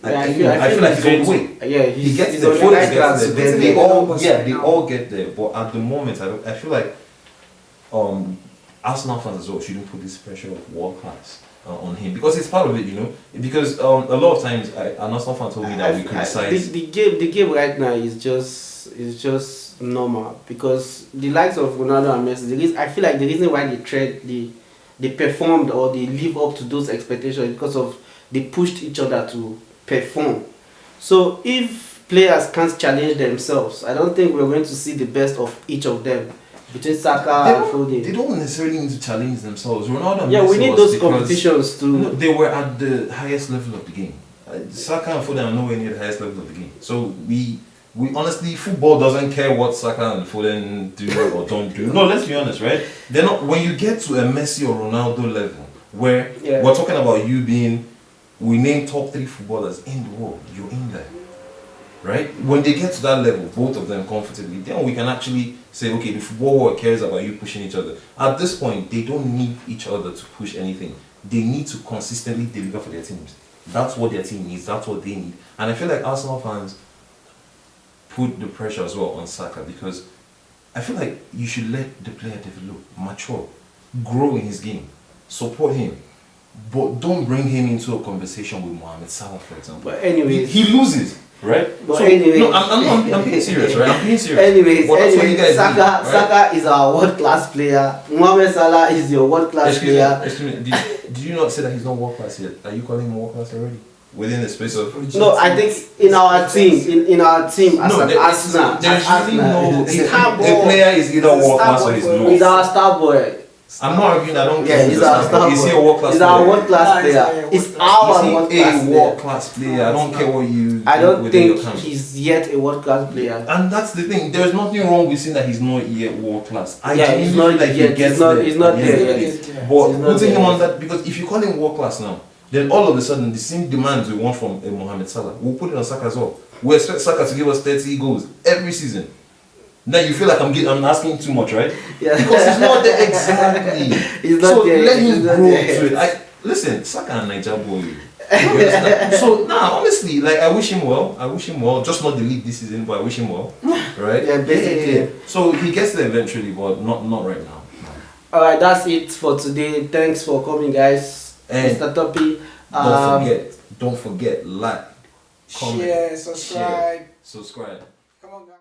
I feel like he's on the way. Yeah, He gets he's there. on the Foden right gets class. there. He's They in the all numbers they now. all get there. But at the moment, I feel like Arsenal fans as well shouldn't put this pressure of world class on him, because it's part of it, you know. Because a lot of times, an Arsenal fan told me that we criticize. The game right now is just normal, because the likes of Ronaldo and Messi. I feel like the reason why they performed or they live up to those expectations is because of they pushed each other to perform. So if players can't challenge themselves, I don't think we're going to see the best of each of them between Saka and Foden. They don't necessarily need to challenge themselves. Ronaldo and Yeah, we Messi need was those because- competitions to. No, they were at the highest level of the game. Saka and Foden are nowhere near the highest level of the game. So we honestly, football doesn't care what Saka and Foden do or don't do. No, let's be honest, right? They're not. When you get to a Messi or Ronaldo level, where Yeah. we're talking about you being, we name top 3 footballers in the world. You're in there, right? When they get to that level, both of them comfortably, then we can actually say, okay, the football world cares about you pushing each other. At this point, they don't need each other to push anything. They need to consistently deliver for their teams. That's what their team needs. That's what they need. And I feel like Arsenal fans put the pressure as well on Saka, because I feel like you should let the player develop, mature, grow in his game, support him, but don't bring him into a conversation with Mohamed Salah, for example. But anyways, He loses, right? But So, anyway- no, I'm being serious, right? I'm being serious. Anyways, But that's what you guys Saka, need, right? Saka is our world class player. Mohamed Salah is your world class player. Excuse me. Did you not say that he's not world class yet? Are you calling him world class already? Within the space of No, I think in our team, in our team as an Arsenal, there's as really Arsenal, no. the The star boy player is either He's a world star class or boy he's for- low. is our star boy. I'm not arguing. I don't Yeah, care. he's our star Is he a boy. world class He's player? our world class Yeah, he's player. a It's world-class our world Is he class a player. world class player? I don't care what you. I don't within your think camp. he's yet a world class player. And that's the thing. There's nothing wrong with saying that he's not yet world class. I Yeah, he's genuinely not feel like yet. he gets He's not- there he's not at the there end of the yet. day. Yeah. But He's not putting there him yet. on that, because if you call him world class now, then all of a sudden the same demands we want from Mohamed Salah, we'll put it on Saka as well. We expect Saka to give us 30 goals every season. Now you feel like I'm asking too much, right? Yeah. Because he's not there exactly. He's not so there. let He's him not grow there. to it. Listen, Saka and Niger boy. You understand? So now, honestly, like I wish him well. I wish him well. Just not the league this season, but I wish him well. Right? Yeah, basically. So he gets there eventually, but not right now. Alright, that's it for today. Thanks for coming, guys. And Mr. Toppy. Don't forget, like, comment, Share, subscribe. subscribe. Come on, guys.